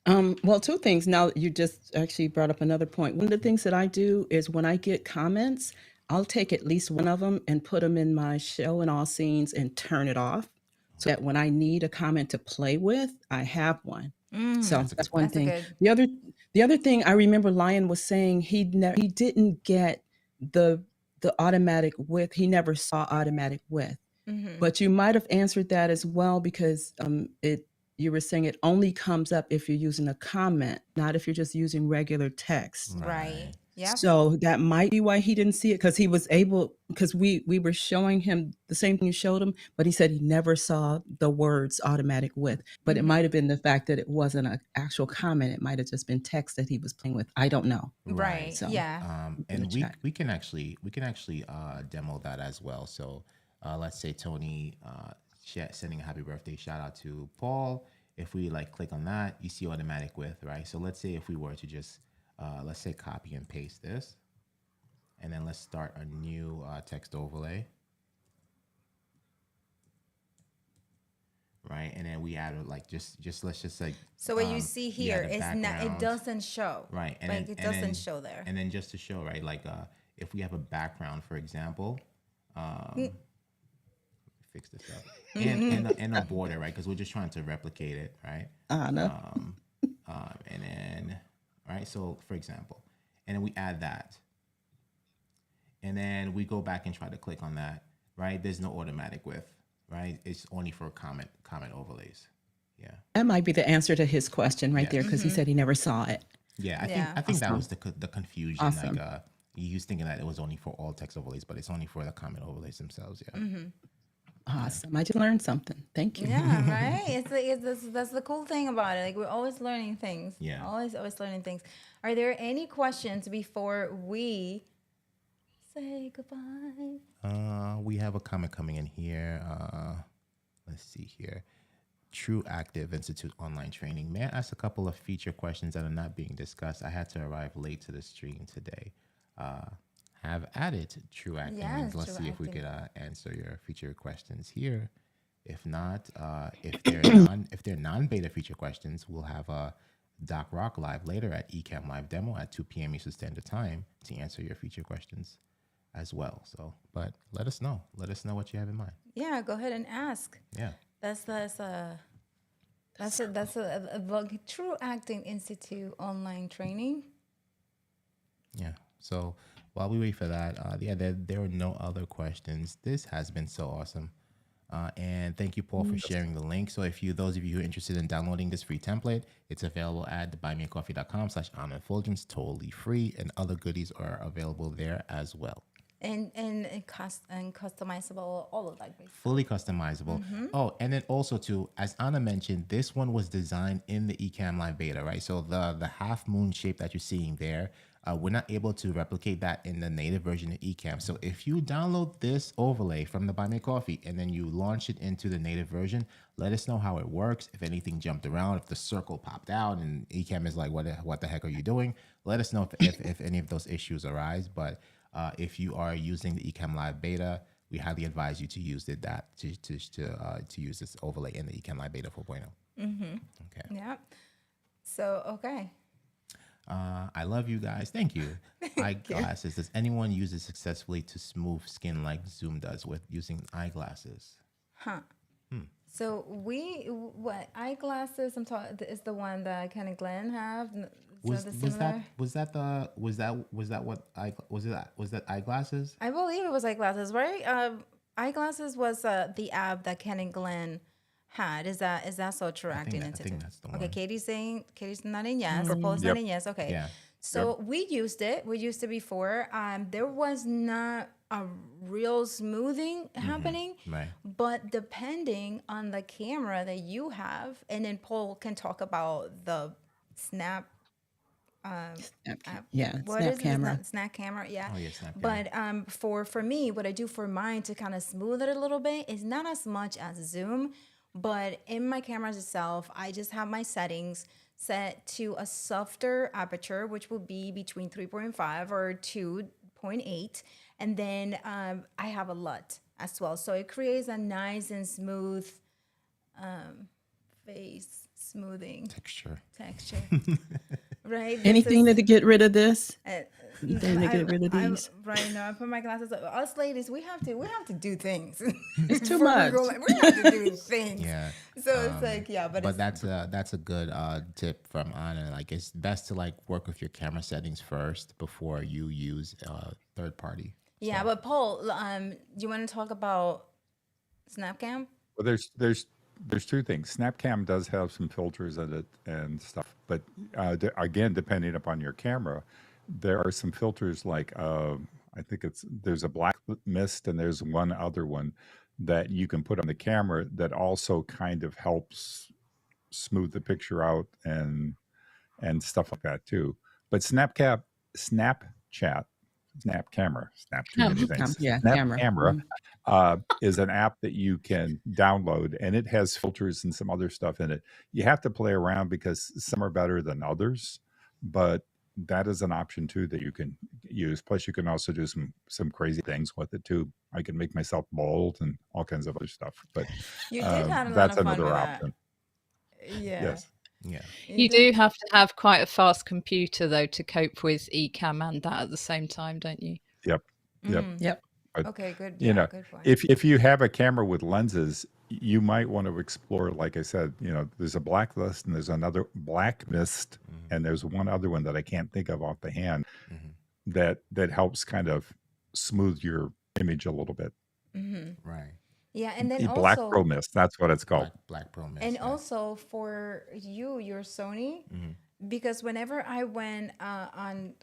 Speaker 4: Well, two things. Now you just actually brought up another point. One of the things that I do is when I get comments, I'll take at least one of them and put them in my show and all scenes and turn it off so that when I need a comment to play with, I have one. So that's one
Speaker 1: That's a
Speaker 4: thing.
Speaker 1: good-
Speaker 4: The other thing I remember Lion was saying he didn't get the automatic width. He never saw automatic width. But you might have answered that as well because you were saying it only comes up if you're using a comment, not if you're just using regular text.
Speaker 1: Right. Yeah.
Speaker 4: So that might be why he didn't see it, because he was able, because we were showing him the same thing you showed him, but he said he never saw the words automatic with. But it might have been the fact that it wasn't an actual comment. It might have just been text that he was playing with. I don't know.
Speaker 2: Right.
Speaker 4: So
Speaker 1: Yeah.
Speaker 4: in the
Speaker 2: And
Speaker 4: chat.
Speaker 2: we can actually demo that as well. So let's say Tony sending a happy birthday shout out to Paul. If we like click on that, you see automatic with, right? So let's say if we were to just let's say copy and paste this, and then let's start a new text overlay, right? And then we add like just let's just like
Speaker 1: So what you see
Speaker 2: we add
Speaker 1: here
Speaker 2: a
Speaker 1: is not, it
Speaker 2: background.
Speaker 1: doesn't show.
Speaker 2: Right. And
Speaker 1: Like
Speaker 2: then,
Speaker 1: it doesn't show there.
Speaker 2: And then just to show, right, like if we have a background, for example, fix this up, and a border, right? Because we're just trying to replicate it, right?
Speaker 4: No.
Speaker 2: And then, right, so for example, and then we add that. And then we go back and try to click on that, right? There's no automatic with, right? It's only for comment overlays. Yeah.
Speaker 4: That might be the answer to his question right there, because he said he never saw it.
Speaker 2: Yeah,
Speaker 1: Yeah.
Speaker 2: I think that was the confusion.
Speaker 4: Awesome.
Speaker 2: Like he was thinking that it was only for all text overlays, but it's only for the comment overlays themselves. Yeah.
Speaker 4: Awesome. I just learned something. Thank you.
Speaker 1: Yeah, right. That's the cool thing about it. Like we're always learning things.
Speaker 2: Yeah.
Speaker 1: Always learning things. Are there any questions before we say goodbye?
Speaker 2: We have a comment coming in here. Let's see here. True Active Institute online training. May I ask a couple of feature questions that are not being discussed? I had to arrive late to the stream today. Have added True Active.
Speaker 1: Yes,
Speaker 2: Let's
Speaker 1: True
Speaker 2: see if we
Speaker 1: Active.
Speaker 2: could answer your feature questions here. If not, if they're non-beta feature questions, we'll have a Doc Rock live later at Ecamm Live Demo at 2 p.m. Eastern Standard Time to answer your feature questions as well. So, but let us know. Let us know what you have in mind.
Speaker 1: Yeah, go ahead and ask.
Speaker 2: Yeah.
Speaker 1: That's a True Acting Institute online training.
Speaker 2: Yeah. So while we wait for that, there are no other questions. This has been so awesome. And thank you, Paul, for sharing the link. So if those of you who are interested in downloading this free template, it's available at buymeacoffee.com/Fuljens, totally free, and other goodies are available there as well.
Speaker 1: And customizable, all of that great stuff.
Speaker 2: Fully customizable. Oh, and then also too, as Anna mentioned, this one was designed in the Ecamm Live beta, right? So the half moon shape that you're seeing there, we're not able to replicate that in the native version of Ecamm. So if you download this overlay from the Buy Me Coffee and then you launch it into the native version, let us know how it works. If anything jumped around, if the circle popped out and Ecamm is like, what the heck are you doing? Let us know if any of those issues arise. But if you are using the Ecamm Live beta, we highly advise you to use to use this overlay in the Ecamm Live beta 4.0. Okay.
Speaker 1: Yeah. So okay.
Speaker 2: I love you guys. Thank you. Eyeglasses. Does anyone use it successfully to smooth skin like Zoom does with using eyeglasses?
Speaker 1: So what eyeglasses I'm talking is the one that Ken and Glenn have.
Speaker 2: Was that eyeglasses?
Speaker 1: I believe it was eyeglasses, right? Eyeglasses was the app that Ken and Glenn had. Is that so true? Acting
Speaker 2: I think that's the one.
Speaker 1: Okay, Katie's nodding yes. Paul's
Speaker 3: Yep.
Speaker 1: nodding yes. Okay.
Speaker 2: Yeah.
Speaker 1: So we used it. We used it before. There was not a real smoothing happening,
Speaker 2: Right.
Speaker 1: but depending on the camera that you have, and then Paul can talk about the Snap.
Speaker 4: Yeah,
Speaker 1: What
Speaker 4: snap
Speaker 1: is it?
Speaker 4: camera.
Speaker 1: Snap camera, yeah.
Speaker 2: Oh, yeah, Snap camera.
Speaker 1: But for me, what I do for mine to kind of smooth it a little bit is not as much as Zoom, but in my cameras itself, I just have my settings set to a softer aperture, which will be between 3.5 or 2.8, and then I have a LUT as well, so it creates a nice and smooth face smoothing
Speaker 2: Texture.
Speaker 1: right? This
Speaker 4: Anything
Speaker 1: is-
Speaker 4: to get rid of this?
Speaker 1: Uh,
Speaker 4: Anything to get rid of these?
Speaker 1: Right now, I put my glasses up. Us ladies, we have to do things.
Speaker 4: It's too
Speaker 1: Before
Speaker 4: much.
Speaker 1: we have to do things.
Speaker 2: Yeah.
Speaker 1: So it's like, yeah, but it's,
Speaker 2: that's a good tip from Anna. Like it's best to like work with your camera settings first before you use third party.
Speaker 1: yeah. But Paul, do you want to talk about SnapCam?
Speaker 3: Well, there's two things. Snapcam does have some filters in it and stuff, but again, depending upon your camera, there are some filters like I think there's a black mist and there's one other one that you can put on the camera that also kind of helps smooth the picture out and stuff like that too. But Snapchat, Snap Camera, Snap too many things.
Speaker 4: Yeah,
Speaker 3: Snap
Speaker 4: camera.
Speaker 3: Camera is an app that you can download, and it has filters and some other stuff in it. You have to play around because some are better than others, but that is an option too that you can use. Plus, you can also do some crazy things with it too. I can make myself bald and all kinds of other stuff. But
Speaker 1: You did have a lot
Speaker 3: that's
Speaker 1: of fun
Speaker 3: another
Speaker 1: with that.
Speaker 3: option.
Speaker 1: Yeah.
Speaker 3: Yes.
Speaker 2: Yeah.
Speaker 5: You do have to have quite a fast computer though to cope with Ecamm and that at the same time, don't you?
Speaker 3: Yep. Yep.
Speaker 4: Yep.
Speaker 3: But
Speaker 1: Okay, good.
Speaker 3: you
Speaker 1: Yeah,
Speaker 3: know,
Speaker 1: good point.
Speaker 3: if you have a camera with lenses, you might want to explore, like I said, there's a blacklist and there's another black mist, and there's one other one that I can't think of off the hand that helps kind of smooth your image a little bit.
Speaker 2: Right.
Speaker 1: Yeah, and then
Speaker 3: Black
Speaker 1: also,
Speaker 3: Pro Mist, that's what it's called.
Speaker 2: Black Pro Mist.
Speaker 1: and
Speaker 2: yeah.
Speaker 1: also for your Sony, because whenever I went on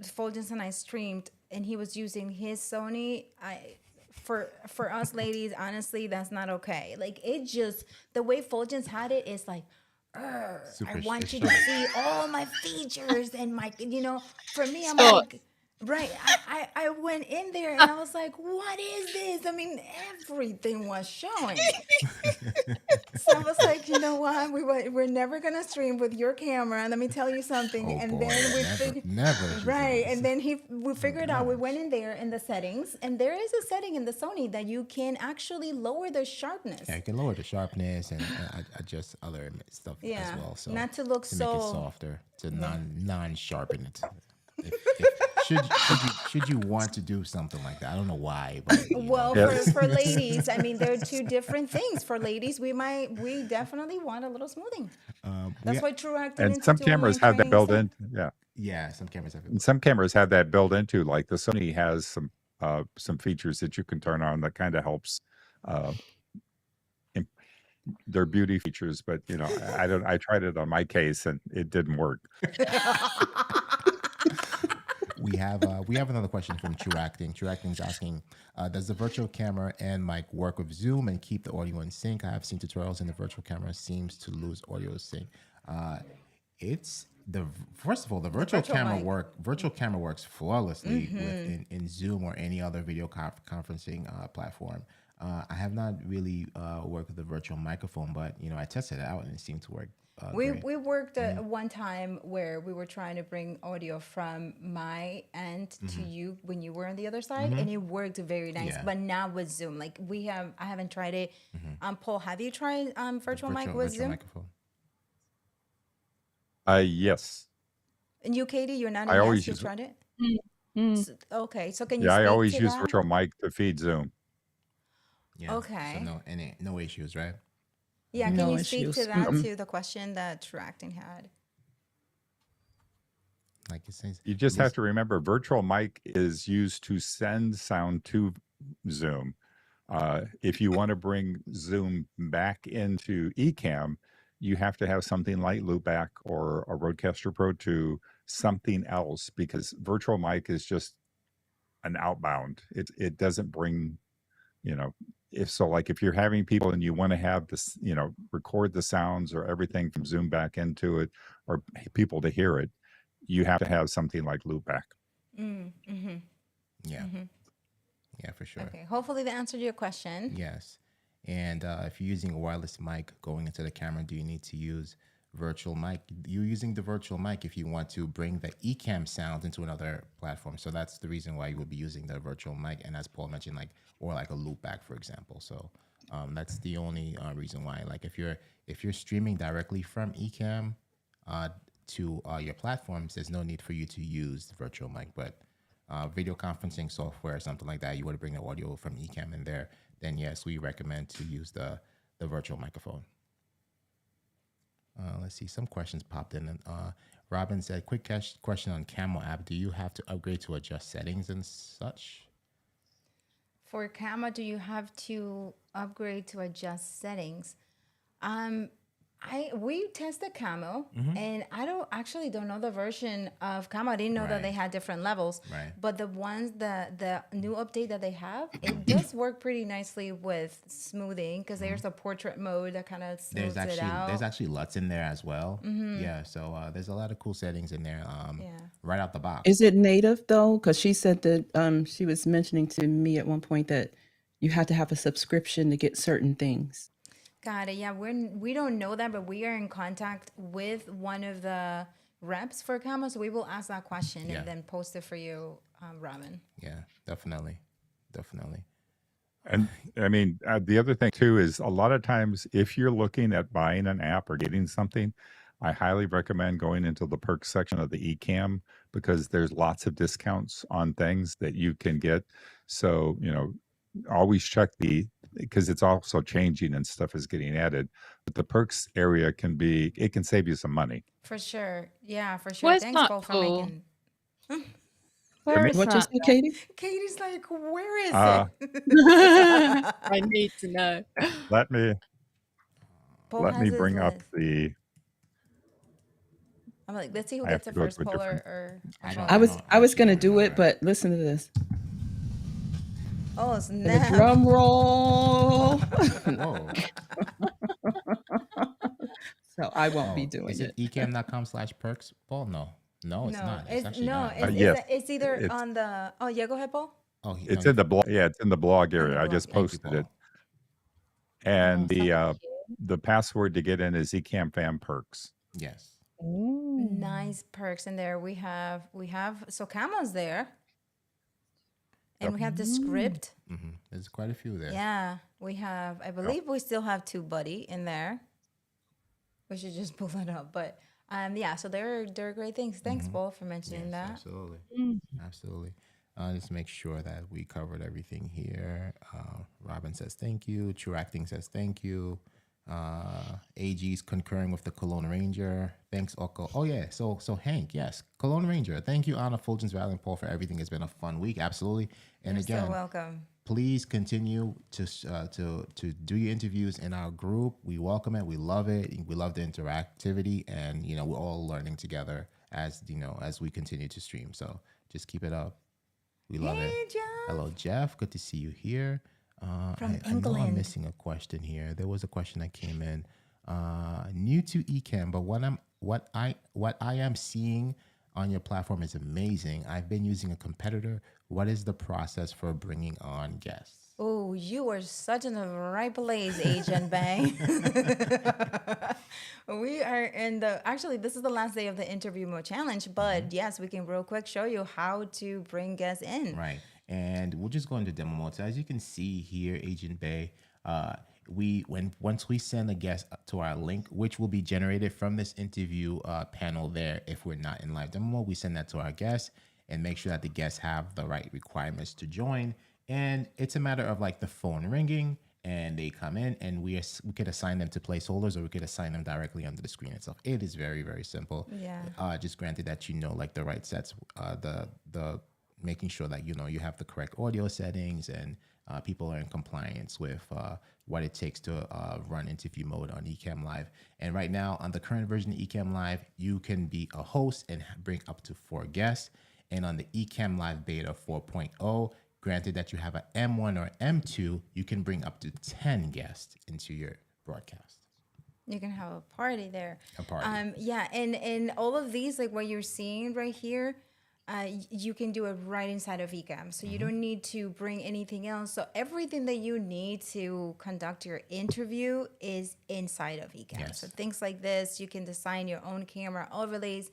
Speaker 1: Fuljens and I streamed, and he was using his Sony, for us ladies, honestly, that's not okay. Like, it just, the way Fuljens had it is like, I want you to see all my features and my, for me, I'm
Speaker 5: Scott.
Speaker 1: like, right. I went in there and I was like, what is this? I mean, everything was showing. So I was like, you know what? We're never gonna stream with your camera. Let me tell you something.
Speaker 2: Oh,
Speaker 1: and
Speaker 2: boy,
Speaker 1: then we
Speaker 2: never,
Speaker 1: figured,
Speaker 2: never.
Speaker 1: right. And then we figured out. We
Speaker 2: gosh.
Speaker 1: went in there in the settings, and there is a setting in the Sony that you can actually lower the sharpness.
Speaker 2: Yeah, you can lower the sharpness and adjust other stuff
Speaker 1: Yeah,
Speaker 2: as well. So
Speaker 1: not to look
Speaker 2: to make it
Speaker 1: so-
Speaker 2: softer, to non-sharpen it. Should you want to do something like that? I don't know why, but
Speaker 1: Well,
Speaker 3: Yes.
Speaker 1: for ladies, I mean, there are two different things. For ladies, we definitely want a little smoothing. That's why True Acting
Speaker 3: And some
Speaker 1: Institute online
Speaker 3: cameras have that
Speaker 1: training
Speaker 3: built
Speaker 1: said-
Speaker 3: in. Yeah.
Speaker 2: yeah, some cameras have it.
Speaker 3: And some cameras have that built into, like the Sony has some features that you can turn on that kind of helps their beauty features, but I tried it on my case and it didn't work.
Speaker 2: We have another question from True Acting. True Acting is asking, does the virtual camera and mic work with Zoom and keep the audio in sync? I have seen tutorials and the virtual camera seems to lose audio sync. First of all, the virtual camera works flawlessly in Zoom or any other video conferencing platform. I have not really worked with the virtual microphone, but I tested it out and it seemed to work. Great.
Speaker 1: We worked one time where we were trying to bring audio from my end to you when you were on the other side, and it worked very nice.
Speaker 2: Yeah.
Speaker 1: But not with Zoom. Like I haven't tried it. Paul, have you tried virtual mic with Zoom?
Speaker 2: Microphone.
Speaker 3: Yes.
Speaker 1: And you, Katie, you're not.
Speaker 3: I always
Speaker 1: you
Speaker 3: use-
Speaker 1: tried it.
Speaker 5: Mm.
Speaker 1: Okay, so can you?
Speaker 3: Yeah, I
Speaker 1: speak
Speaker 3: always
Speaker 1: to
Speaker 3: use
Speaker 1: that?
Speaker 3: virtual mic to feed Zoom.
Speaker 2: Yeah.
Speaker 1: Okay.
Speaker 2: So no issues, right?
Speaker 1: Yeah, can
Speaker 4: No
Speaker 1: you speak
Speaker 4: issues.
Speaker 1: to that to the question that True Acting had?
Speaker 2: Like it says.
Speaker 3: You just have to remember virtual mic is used to send sound to Zoom. If you want to bring Zoom back into Ecamm, you have to have something like Loopback or a Rodecaster Pro 2, something else, because virtual mic is just an outbound. It doesn't bring, if you're having people and you want to have this, record the sounds or everything from Zoom back into it or people to hear it, you have to have something like Loopback.
Speaker 1: Mm-hmm.
Speaker 2: Yeah. Yeah, for sure.
Speaker 1: Okay, hopefully that answered your question.
Speaker 2: Yes. And if you're using a wireless mic going into the camera, do you need to use virtual mic? You're using the virtual mic if you want to bring the Ecamm sound into another platform. So that's the reason why you would be using the virtual mic. And as Paul mentioned, or a loopback, for example. So that's the only reason why. Like if you're streaming directly from Ecamm to your platforms, there's no need for you to use the virtual mic. But video conferencing software or something like that, you want to bring the audio from Ecamm in there, then yes, we recommend to use the virtual microphone. Let's see, some questions popped in. Robin said, quick question on Camo app. Do you have to upgrade to adjust settings and such?
Speaker 1: For Camo, do you have to upgrade to adjust settings? We tested Camo,
Speaker 2: Mm-hmm.
Speaker 1: and I don't know the version of Camo. I didn't know that they
Speaker 2: Right.
Speaker 1: had different levels.
Speaker 2: Right.
Speaker 1: But the new update that they have, it does work pretty nicely with smoothing, because there's a portrait mode that kind of smooths
Speaker 2: There's
Speaker 1: it out.
Speaker 2: actually LUTs in there as well. Yeah, so there's a lot of cool settings in there.
Speaker 1: Yeah.
Speaker 2: Right out the box.
Speaker 4: Is it native though? Because she said that she was mentioning to me at one point that you had to have a subscription to get certain things.
Speaker 1: Got it. Yeah, we don't know that, but we are in contact with one of the reps for Camo, so we will ask that question
Speaker 2: Yeah.
Speaker 1: and then post it for you, Robin.
Speaker 2: Yeah, definitely.
Speaker 3: And I mean, the other thing too is a lot of times if you're looking at buying an app or getting something, I highly recommend going into the perks section of the Ecamm, because there's lots of discounts on things that you can get. So, always check because it's also changing and stuff is getting added. But the perks area it can save you some money.
Speaker 1: For sure. Yeah, for sure.
Speaker 5: Where's
Speaker 1: Thanks,
Speaker 5: that
Speaker 1: Paul, for
Speaker 5: tool?
Speaker 1: making.
Speaker 5: Where is
Speaker 4: What you
Speaker 5: that?
Speaker 4: say, Katie?
Speaker 1: Katie's like, where is
Speaker 3: Uh,
Speaker 1: it?
Speaker 5: I need to know.
Speaker 3: let me
Speaker 1: Paul
Speaker 3: let
Speaker 1: has
Speaker 3: me
Speaker 1: his
Speaker 3: bring up
Speaker 1: list.
Speaker 3: the.
Speaker 1: I'm like, let's see who
Speaker 3: I have
Speaker 1: gets it
Speaker 3: to go
Speaker 1: first,
Speaker 3: to a
Speaker 1: Paul
Speaker 3: different-
Speaker 1: or
Speaker 2: I
Speaker 1: Paul.
Speaker 2: don't-
Speaker 4: I was
Speaker 2: actually
Speaker 4: gonna
Speaker 2: don't
Speaker 4: do it,
Speaker 2: remember.
Speaker 4: but listen to this.
Speaker 1: Oh,
Speaker 4: The
Speaker 1: snap.
Speaker 4: drum roll.
Speaker 2: Whoa.
Speaker 4: So I won't be
Speaker 2: Oh,
Speaker 4: doing
Speaker 2: is
Speaker 4: it.
Speaker 2: it ecam.com/perks, Paul? No, it's not. It's actually not.
Speaker 3: Yes,
Speaker 1: it's either
Speaker 3: it's-
Speaker 1: on the. Oh yeah, go ahead, Paul.
Speaker 2: Oh,
Speaker 3: It's in the blog. Yeah, it's in the blog area. I
Speaker 1: blog.
Speaker 3: just
Speaker 2: Thank you,
Speaker 3: posted it.
Speaker 2: Paul.
Speaker 3: And
Speaker 5: Oh,
Speaker 3: the password to get in is Ecamm Fam Perks.
Speaker 2: Yes.
Speaker 1: Nice perks in there. We have so Camo's there, and we have the script.
Speaker 2: There's quite a few there.
Speaker 1: Yeah, we have. I believe we still have Two Buddy in there. We should just pull that up, but yeah. So they're great things. Thanks, Paul, for mentioning
Speaker 2: Yes,
Speaker 1: that.
Speaker 2: absolutely. Just make sure that we covered everything here. Robin says thank you. True Acting says thank you. AG's concurring with the Cologne Ranger. Thanks, Oko. Oh yeah, so Hank, yes, Cologne Ranger. Thank you, Anna, Fuljens, Valley, and Paul for everything. It's been a fun week, absolutely. And
Speaker 1: You're
Speaker 2: again,
Speaker 1: so welcome.
Speaker 2: please continue to do your interviews in our group. We welcome it. We love it. We love the interactivity, and we're all learning together as as we continue to stream. So just keep it up. We love
Speaker 1: Hey,
Speaker 2: it.
Speaker 1: Jeff.
Speaker 2: Hello, Jeff. Good to see you here.
Speaker 1: From
Speaker 2: I know I'm
Speaker 1: England.
Speaker 2: missing a question here. There was a question that came in. New to Ecamm, but what I am seeing on your platform is amazing. I've been using a competitor. What is the process for bringing on guests?
Speaker 1: Oh, you are such in the right place, Agent Bang. We are actually, this is the last day of the interview mode challenge, but yes, we can real quick show you how to bring guests in.
Speaker 2: Right. And we'll just go into demo mode. So as you can see here, Agent Bay, once we send a guest to our link, which will be generated from this interview panel there, if we're not in live demo mode, we send that to our guests and make sure that the guests have the right requirements to join. And it's a matter of like the phone ringing and they come in, and we could assign them to placeholders, or we could assign them directly under the screen itself. It is very, very simple.
Speaker 1: Yeah.
Speaker 2: Just granted that like the right sets, the making sure that you have the correct audio settings, and people are in compliance with what it takes to run interview mode on Ecamm Live. And right now, on the current version of Ecamm Live, you can be a host and bring up to 4 guests. And on the Ecamm Live Beta 4.0, granted that you have an M1 or M2, you can bring up to 10 guests into your broadcast.
Speaker 1: You can have a party there.
Speaker 2: A party.
Speaker 1: Yeah, and all of these, like what you're seeing right here, you can do it right inside of Ecamm. So you don't need to bring anything else. So everything that you need to conduct your interview is inside of Ecamm.
Speaker 2: Yes.
Speaker 1: So things like this, you can design your own camera overlays,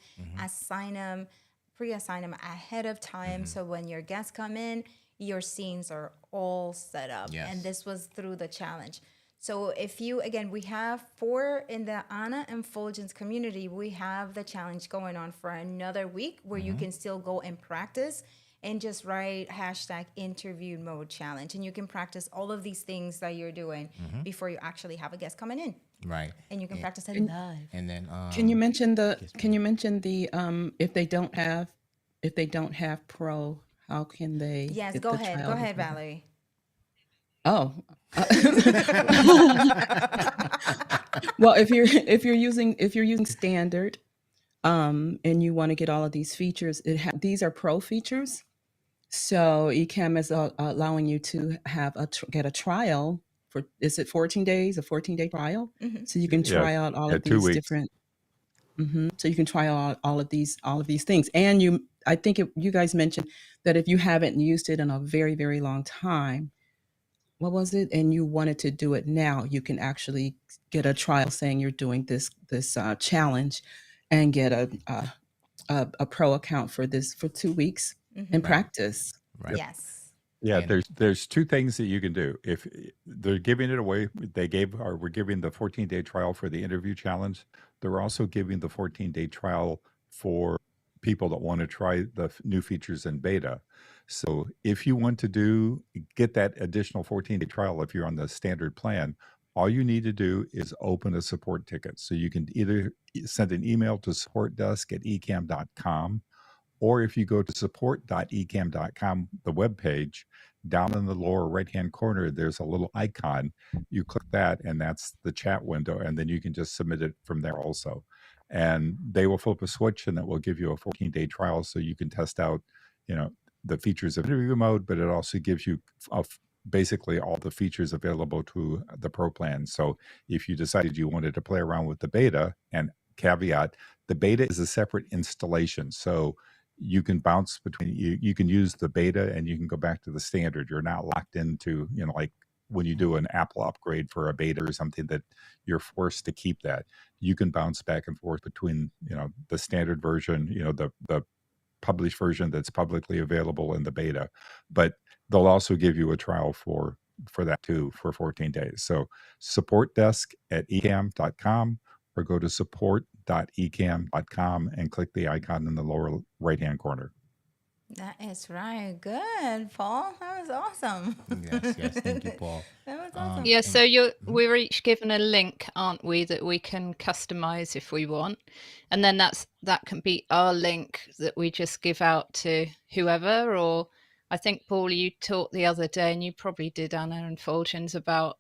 Speaker 1: pre-assign them ahead of time. So when your guests come in, your scenes are all set up.
Speaker 2: Yes.
Speaker 1: And this was through the challenge. So we have 4 in the Anna and Fuljens community. We have the challenge going on for another week where you can still go and practice and just write #interview mode challenge. And you can practice all of these things that you're doing before you actually have a guest coming in.
Speaker 2: Right.
Speaker 1: And you can practice it live.
Speaker 2: And then
Speaker 4: Can you mention the if they don't have pro, how can they
Speaker 1: Yes,
Speaker 4: get
Speaker 1: go
Speaker 4: the
Speaker 1: ahead.
Speaker 4: trial
Speaker 1: Go ahead,
Speaker 4: before?
Speaker 1: Valerie.
Speaker 4: Oh. Well, if you're using standard, and you want to get all of these features, these are pro features. So Ecamm is allowing you to have get a trial for, is it 14 days, a 14-day trial?
Speaker 1: Hmm.
Speaker 4: So you can
Speaker 3: Yeah,
Speaker 4: try out all
Speaker 3: yeah,
Speaker 4: of
Speaker 3: 2
Speaker 4: these
Speaker 3: weeks.
Speaker 4: different. So you can try out all of these things, and I think you guys mentioned that if you haven't used it in a very, very long time, what was it? And you wanted to do it now, you can actually get a trial saying you're doing this challenge, and get a pro account for this for 2 weeks and
Speaker 1: Hmm.
Speaker 2: Right.
Speaker 4: practice.
Speaker 2: Right.
Speaker 1: Yes.
Speaker 3: Yeah,
Speaker 2: And
Speaker 3: there's two things that you can do. If they're giving it away, we're giving the 14-day trial for the interview challenge. They're also giving the 14-day trial for people that want to try the new features in beta. So if you want to get that additional 14-day trial, if you're on the standard plan, all you need to do is open a support ticket. So you can either send an email to supportdesk@ecamm.com, or if you go to support.ecamm.com, the webpage, down in the lower right-hand corner, there's a little icon. You click that, and that's the chat window, and then you can just submit it from there also. And they will flip a switch, and it will give you a 14-day trial, so you can test out, the features of interview mode, but it also gives you basically all the features available to the pro plan. So if you decided you wanted to play around with the beta, and caveat, the beta is a separate installation. So you can bounce between, you can use the beta and you can go back to the standard. You're not locked into, like when you do an Apple upgrade for a beta or something, that you're forced to keep that. You can bounce back and forth between, the standard version, the published version that's publicly available in the beta. But they'll also give you a trial for that too, for 14 days. So supportdesk@ecamm.com, or go to support.ecamm.com and click the icon in the lower right-hand corner.
Speaker 1: That is right. Good, Paul. That was awesome.
Speaker 2: yes. Thank you, Paul.
Speaker 1: That was awesome.
Speaker 5: Yeah, so
Speaker 2: Mhm.
Speaker 5: we're each given a link, aren't we, that we can customize if we want, and then that can be our link that we just give out to whoever. Or I think, Paul, you talked the other day, and you probably did, Anna and Fuljens, about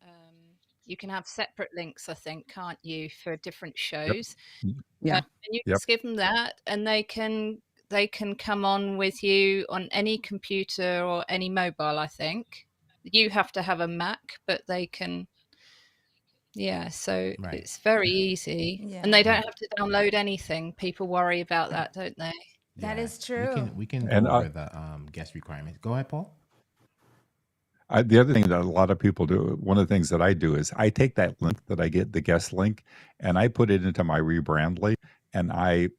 Speaker 5: you can have separate links, I think, can't you, for different
Speaker 3: Yep.
Speaker 5: shows?
Speaker 4: Yeah.
Speaker 5: And you
Speaker 3: Yep.
Speaker 5: just give them that, and they can come on with you on any computer or any mobile. I think you have to have a Mac, but they can. Yeah, so
Speaker 2: Right.
Speaker 5: it's very easy,
Speaker 1: Yeah.
Speaker 5: and they don't have to download anything. People worry about that, don't they?
Speaker 1: That
Speaker 2: Yeah.
Speaker 1: is true.
Speaker 2: We can
Speaker 3: And
Speaker 2: go over the guest requirements. Go ahead, Paul.
Speaker 3: the other thing that a lot of people do, one of the things that I do, is I take that link that I get, the guest link, and I put it into my Rebrandly, and I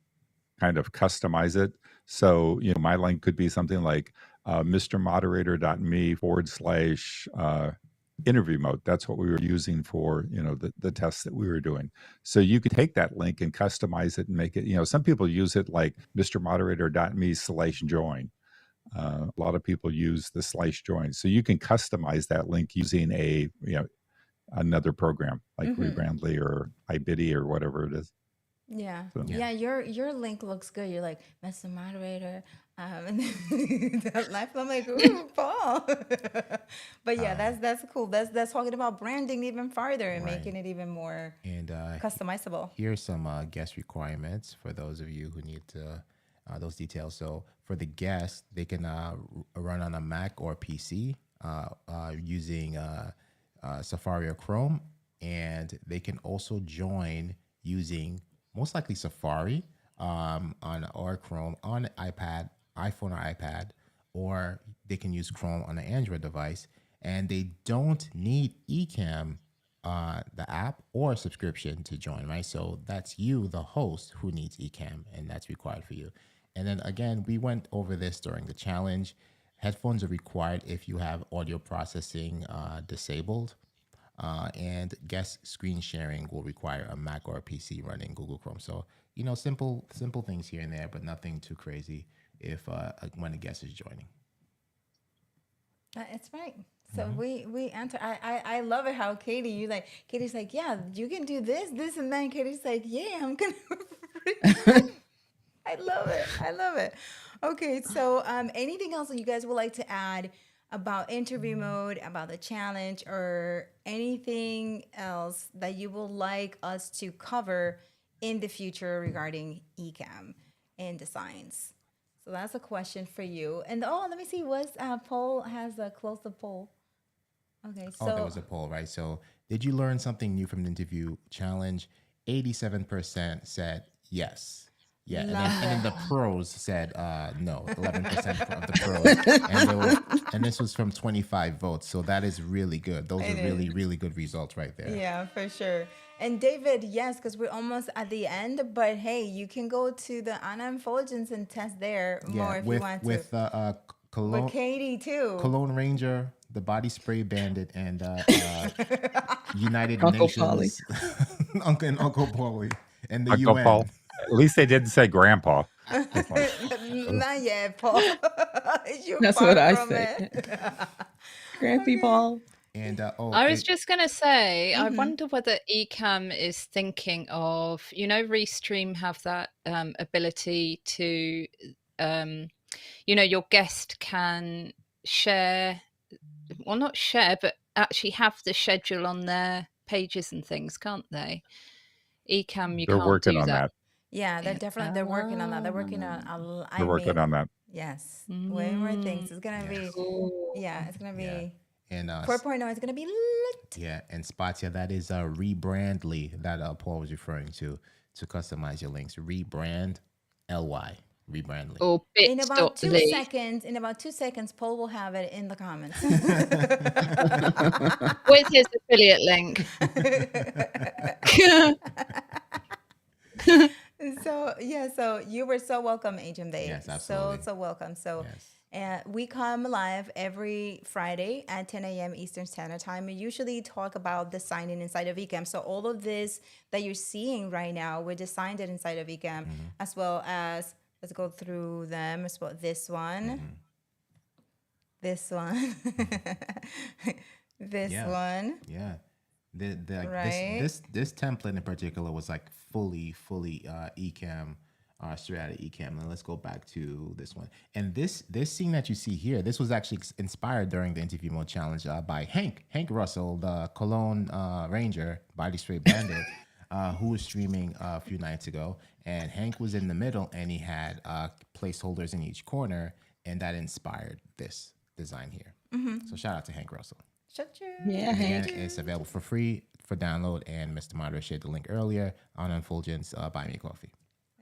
Speaker 3: kind of customize it. So, my link could be something like mrmoderator.me/interview mode. That's what we were using for, the tests that we were doing. So you could take that link and customize it and make it, some people use it like mrmoderator.me/join. A lot of people use the /join. So you can customize that link using another program like Rebrandly or iBiddy or whatever it is.
Speaker 1: Yeah.
Speaker 3: So-
Speaker 1: Yeah. Your link looks good. You're like, Mr. Moderator. And that life, I'm like, ooh, Paul. But yeah, that's cool. That's talking about branding even farther and
Speaker 2: Right.
Speaker 1: making it even more
Speaker 2: And
Speaker 1: customizable.
Speaker 2: here's some guest requirements for those of you who need those details. So for the guests, they can run on a Mac or PC using Safari or Chrome, and they can also join using most likely Safari or Chrome on iPad, iPhone or iPad, or they can use Chrome on an Android device, and they don't need Ecamm, the app or subscription to join, right? So that's you, the host, who needs Ecamm, and that's required for you. And then again, we went over this during the challenge. Headphones are required if you have audio processing disabled. And guest screen sharing will require a Mac or a PC running Google Chrome. So, simple things here and there, but nothing too crazy if when a guest is joining.
Speaker 1: That's right. So we answer. I love it how Katie's like, yeah, you can do this, and then Katie's like, yeah, I'm gonna. I love it. Okay, so anything else that you guys would like to add about interview mode, about the challenge, or anything else that you would like us to cover in the future regarding Ecamm and designs. So that's a question for you. And let me see, was poll has a close the poll. Okay,
Speaker 2: Oh, there
Speaker 1: so
Speaker 2: was a poll, right? So, did you learn something new from the interview challenge? 87% said yes. Yeah, and then the pros said no. 11% of the pros, and this was from 25 votes. So that is really good. Those are really, really good results right there.
Speaker 1: yeah, for sure. And David, yes, because we're almost at the end. But hey, you can go to the Anna and Fuljens and test there more if you want to.
Speaker 2: With
Speaker 1: With Katie too.
Speaker 2: Cologne Ranger, the Body Spray Bandit, and United
Speaker 4: Uncle Polly.
Speaker 2: Nations, Uncle Polly, and the
Speaker 3: Uncle
Speaker 2: UN.
Speaker 3: Paul. At least they didn't say grandpa.
Speaker 1: Not yet, Paul. You're
Speaker 4: That's
Speaker 1: far
Speaker 4: what I
Speaker 1: from
Speaker 4: say.
Speaker 1: it.
Speaker 4: Grampy Ball.
Speaker 2: And
Speaker 5: I was just going to say, I wonder whether Ecamm is thinking of, Restream have that ability to, your guest can share, well, not share, but actually have the schedule on their pages and things, can't they? Ecamm, you
Speaker 3: They're
Speaker 5: can't
Speaker 3: working
Speaker 5: do
Speaker 3: on that.
Speaker 1: Yeah, they're working on that. They're working on.
Speaker 3: They're working on that.
Speaker 1: Yes, way more things. It's gonna be.
Speaker 5: Cool.
Speaker 1: Yeah, it's gonna be.
Speaker 2: and
Speaker 1: 4.0 is gonna be lit.
Speaker 2: yeah, and Spotya, that is Rebrandly that Paul was referring to customize your links. Rebrand, Rebrandly.
Speaker 5: Or
Speaker 1: In about 2
Speaker 5: bits.ly.
Speaker 1: seconds, Paul will have it in the comments.
Speaker 5: With his affiliate link.
Speaker 1: So you were so welcome, Agent Day.
Speaker 2: Yes, absolutely.
Speaker 1: So welcome. So
Speaker 2: Yes.
Speaker 1: we come live every Friday at 10 a.m. Eastern Standard Time. We usually talk about designing inside of Ecamm. So all of this that you're seeing right now, we designed it inside of Ecamm, as well as, let's go through them as well. This one, this one, this one.
Speaker 2: Yeah.
Speaker 1: Right.
Speaker 2: This template in particular was like fully Ecamm, straight out of Ecamm. And let's go back to this one. And this scene that you see here, this was actually inspired during the interview mode challenge by Hank Russell, the Cologne Ranger, Body Spray Bandit, who was streaming a few nights ago. And Hank was in the middle, and he had placeholders in each corner, and that inspired this design here. So shout out to Hank Russell.
Speaker 4: Yeah,
Speaker 2: Again,
Speaker 4: Hank.
Speaker 2: it's available for free for download, and Mr. Moderator shared the link earlier on Fuljens, Buy Me a Coffee.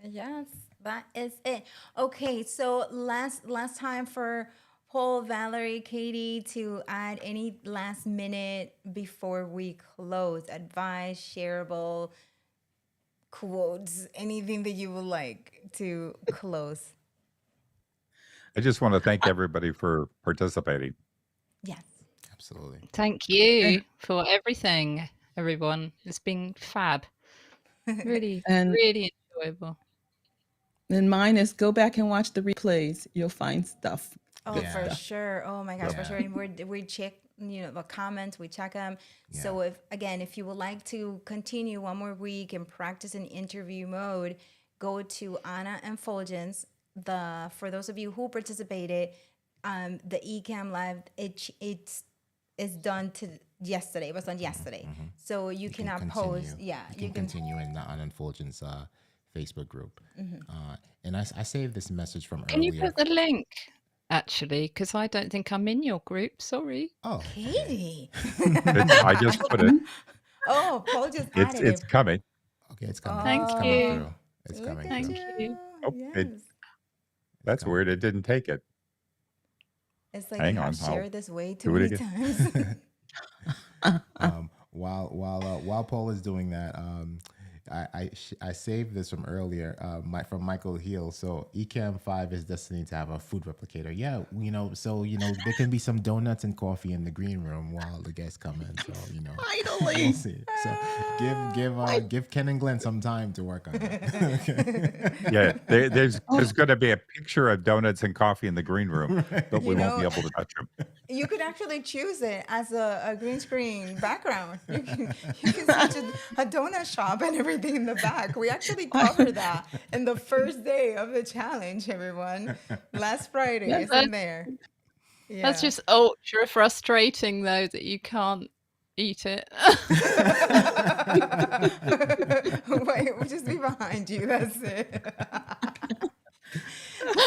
Speaker 1: Yes, that is it. Okay, so last time for Paul, Valerie, Katie to add any last minute before we close, advice, shareable quotes, anything that you would like to close.
Speaker 3: I just want to thank everybody for participating.
Speaker 1: Yes.
Speaker 2: Absolutely.
Speaker 5: Thank you for everything, everyone. It's been fab. Really,
Speaker 4: And-
Speaker 5: really enjoyable.
Speaker 4: And mine is go back and watch the replays. You'll find stuff.
Speaker 1: Oh,
Speaker 2: Yeah.
Speaker 1: for sure. Oh my gosh,
Speaker 2: Yeah.
Speaker 1: for sure. And we check, the comments, we check them. So if you would like to continue one more week and practice in interview mode, go to Anna and Fuljens. For those of you who participated, the Ecamm Live, it's done yesterday. It was done yesterday. So you cannot
Speaker 2: continue.
Speaker 1: post. Yeah,
Speaker 2: You can continue in the Fuljens Facebook group. And I saved this message from
Speaker 5: Can
Speaker 2: earlier.
Speaker 5: you put the link, actually? Because I don't think I'm in your group. Sorry.
Speaker 2: Oh,
Speaker 1: Katie.
Speaker 3: I just put it.
Speaker 1: Oh, Paul just added
Speaker 3: It's
Speaker 1: it.
Speaker 3: coming.
Speaker 2: okay, it's coming.
Speaker 5: Thank
Speaker 2: it's
Speaker 5: you.
Speaker 2: coming through. It's
Speaker 1: Look
Speaker 2: coming
Speaker 1: at
Speaker 2: through.
Speaker 5: Thank you.
Speaker 3: Oh,
Speaker 1: Yes.
Speaker 3: That's
Speaker 2: coming.
Speaker 3: weird. It didn't take it.
Speaker 1: It's like
Speaker 3: Hang
Speaker 1: I've
Speaker 3: on,
Speaker 1: shared this way too
Speaker 3: do it
Speaker 1: many
Speaker 3: again.
Speaker 1: times.
Speaker 2: While Paul is doing that, I saved this from earlier, from Michael Heel. So Ecamm 5 is destined to have a food replicator. Yeah, there can be some donuts and coffee in the green room while the guests come in. So we'll see. So give Ken and Glenn some time to work on it.
Speaker 3: Yeah, there's going to be a picture of donuts and coffee in the green room, but we won't be able to touch them.
Speaker 1: You could actually choose it as a green screen background. You can switch a donut shop and everything in the back. We actually covered that in the first day of the challenge, everyone. Last Friday, it's in there.
Speaker 5: That's just ultra frustrating, though, that you can't eat it.
Speaker 1: Wait, we'll just be behind you. That's it.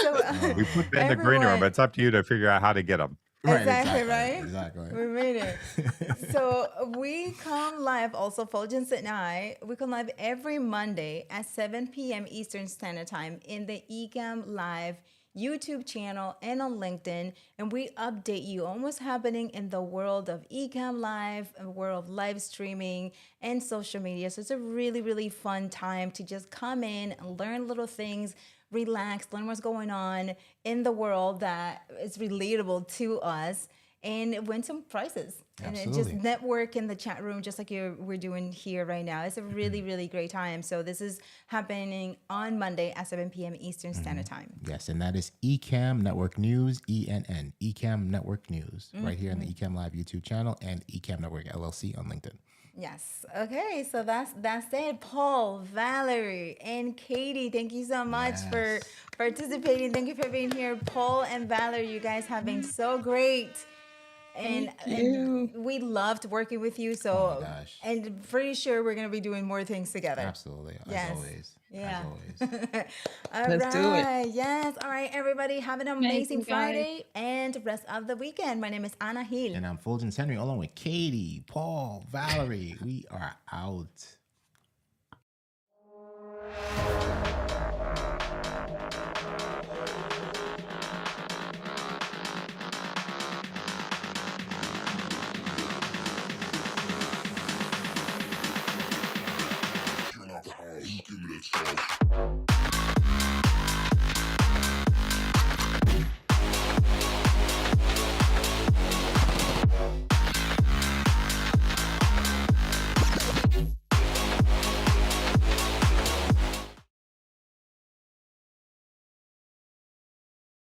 Speaker 1: So,
Speaker 3: We put them in the green room.
Speaker 1: everyone,
Speaker 3: It's up to you to figure out how to get them.
Speaker 2: Right,
Speaker 1: exactly,
Speaker 2: exactly,
Speaker 1: right?
Speaker 2: exactly.
Speaker 1: We made it. So we come live, also Fuljens and I, we come live every Monday at 7 p.m. Eastern Standard Time in the Ecamm Live YouTube channel and on LinkedIn. And we update you on what's happening in the world of Ecamm Live, a world of live streaming and social media. So it's a really, really fun time to just come in and learn little things, relax, learn what's going on in the world that is relatable to us, and win some prizes. And it just
Speaker 2: Absolutely.
Speaker 1: network in the chat room, just like we're doing here right now. It's a really, really great time. So this is happening on Monday at 7 p.m. Eastern Standard Time.
Speaker 2: Yes, and that is Ecamm Network News, ENN, Ecamm Network News, right here on the Ecamm Live YouTube channel and Ecamm Network LLC on LinkedIn.
Speaker 1: Yes. Okay. So that's it. Paul, Valerie, and Katie, thank you so much for
Speaker 2: Yes.
Speaker 1: participating. Thank you for being here. Paul and Valerie, you guys have been so great. And,
Speaker 4: Thank
Speaker 1: and
Speaker 4: you.
Speaker 1: we loved working with you.
Speaker 2: Oh
Speaker 1: So,
Speaker 2: my gosh.
Speaker 1: and pretty sure we're going to be doing more things together.
Speaker 2: Absolutely.
Speaker 1: Yes.
Speaker 2: As always.
Speaker 1: Yeah.
Speaker 2: As always.
Speaker 1: All
Speaker 4: Let's do it.
Speaker 1: right. Yes. All right, everybody. Have an amazing
Speaker 5: Amazing, guys.
Speaker 1: Friday and rest of the weekend. My name is Anna Hill.
Speaker 2: And I'm Fuljens Henry, along with Katie, Paul, Valerie. We are out.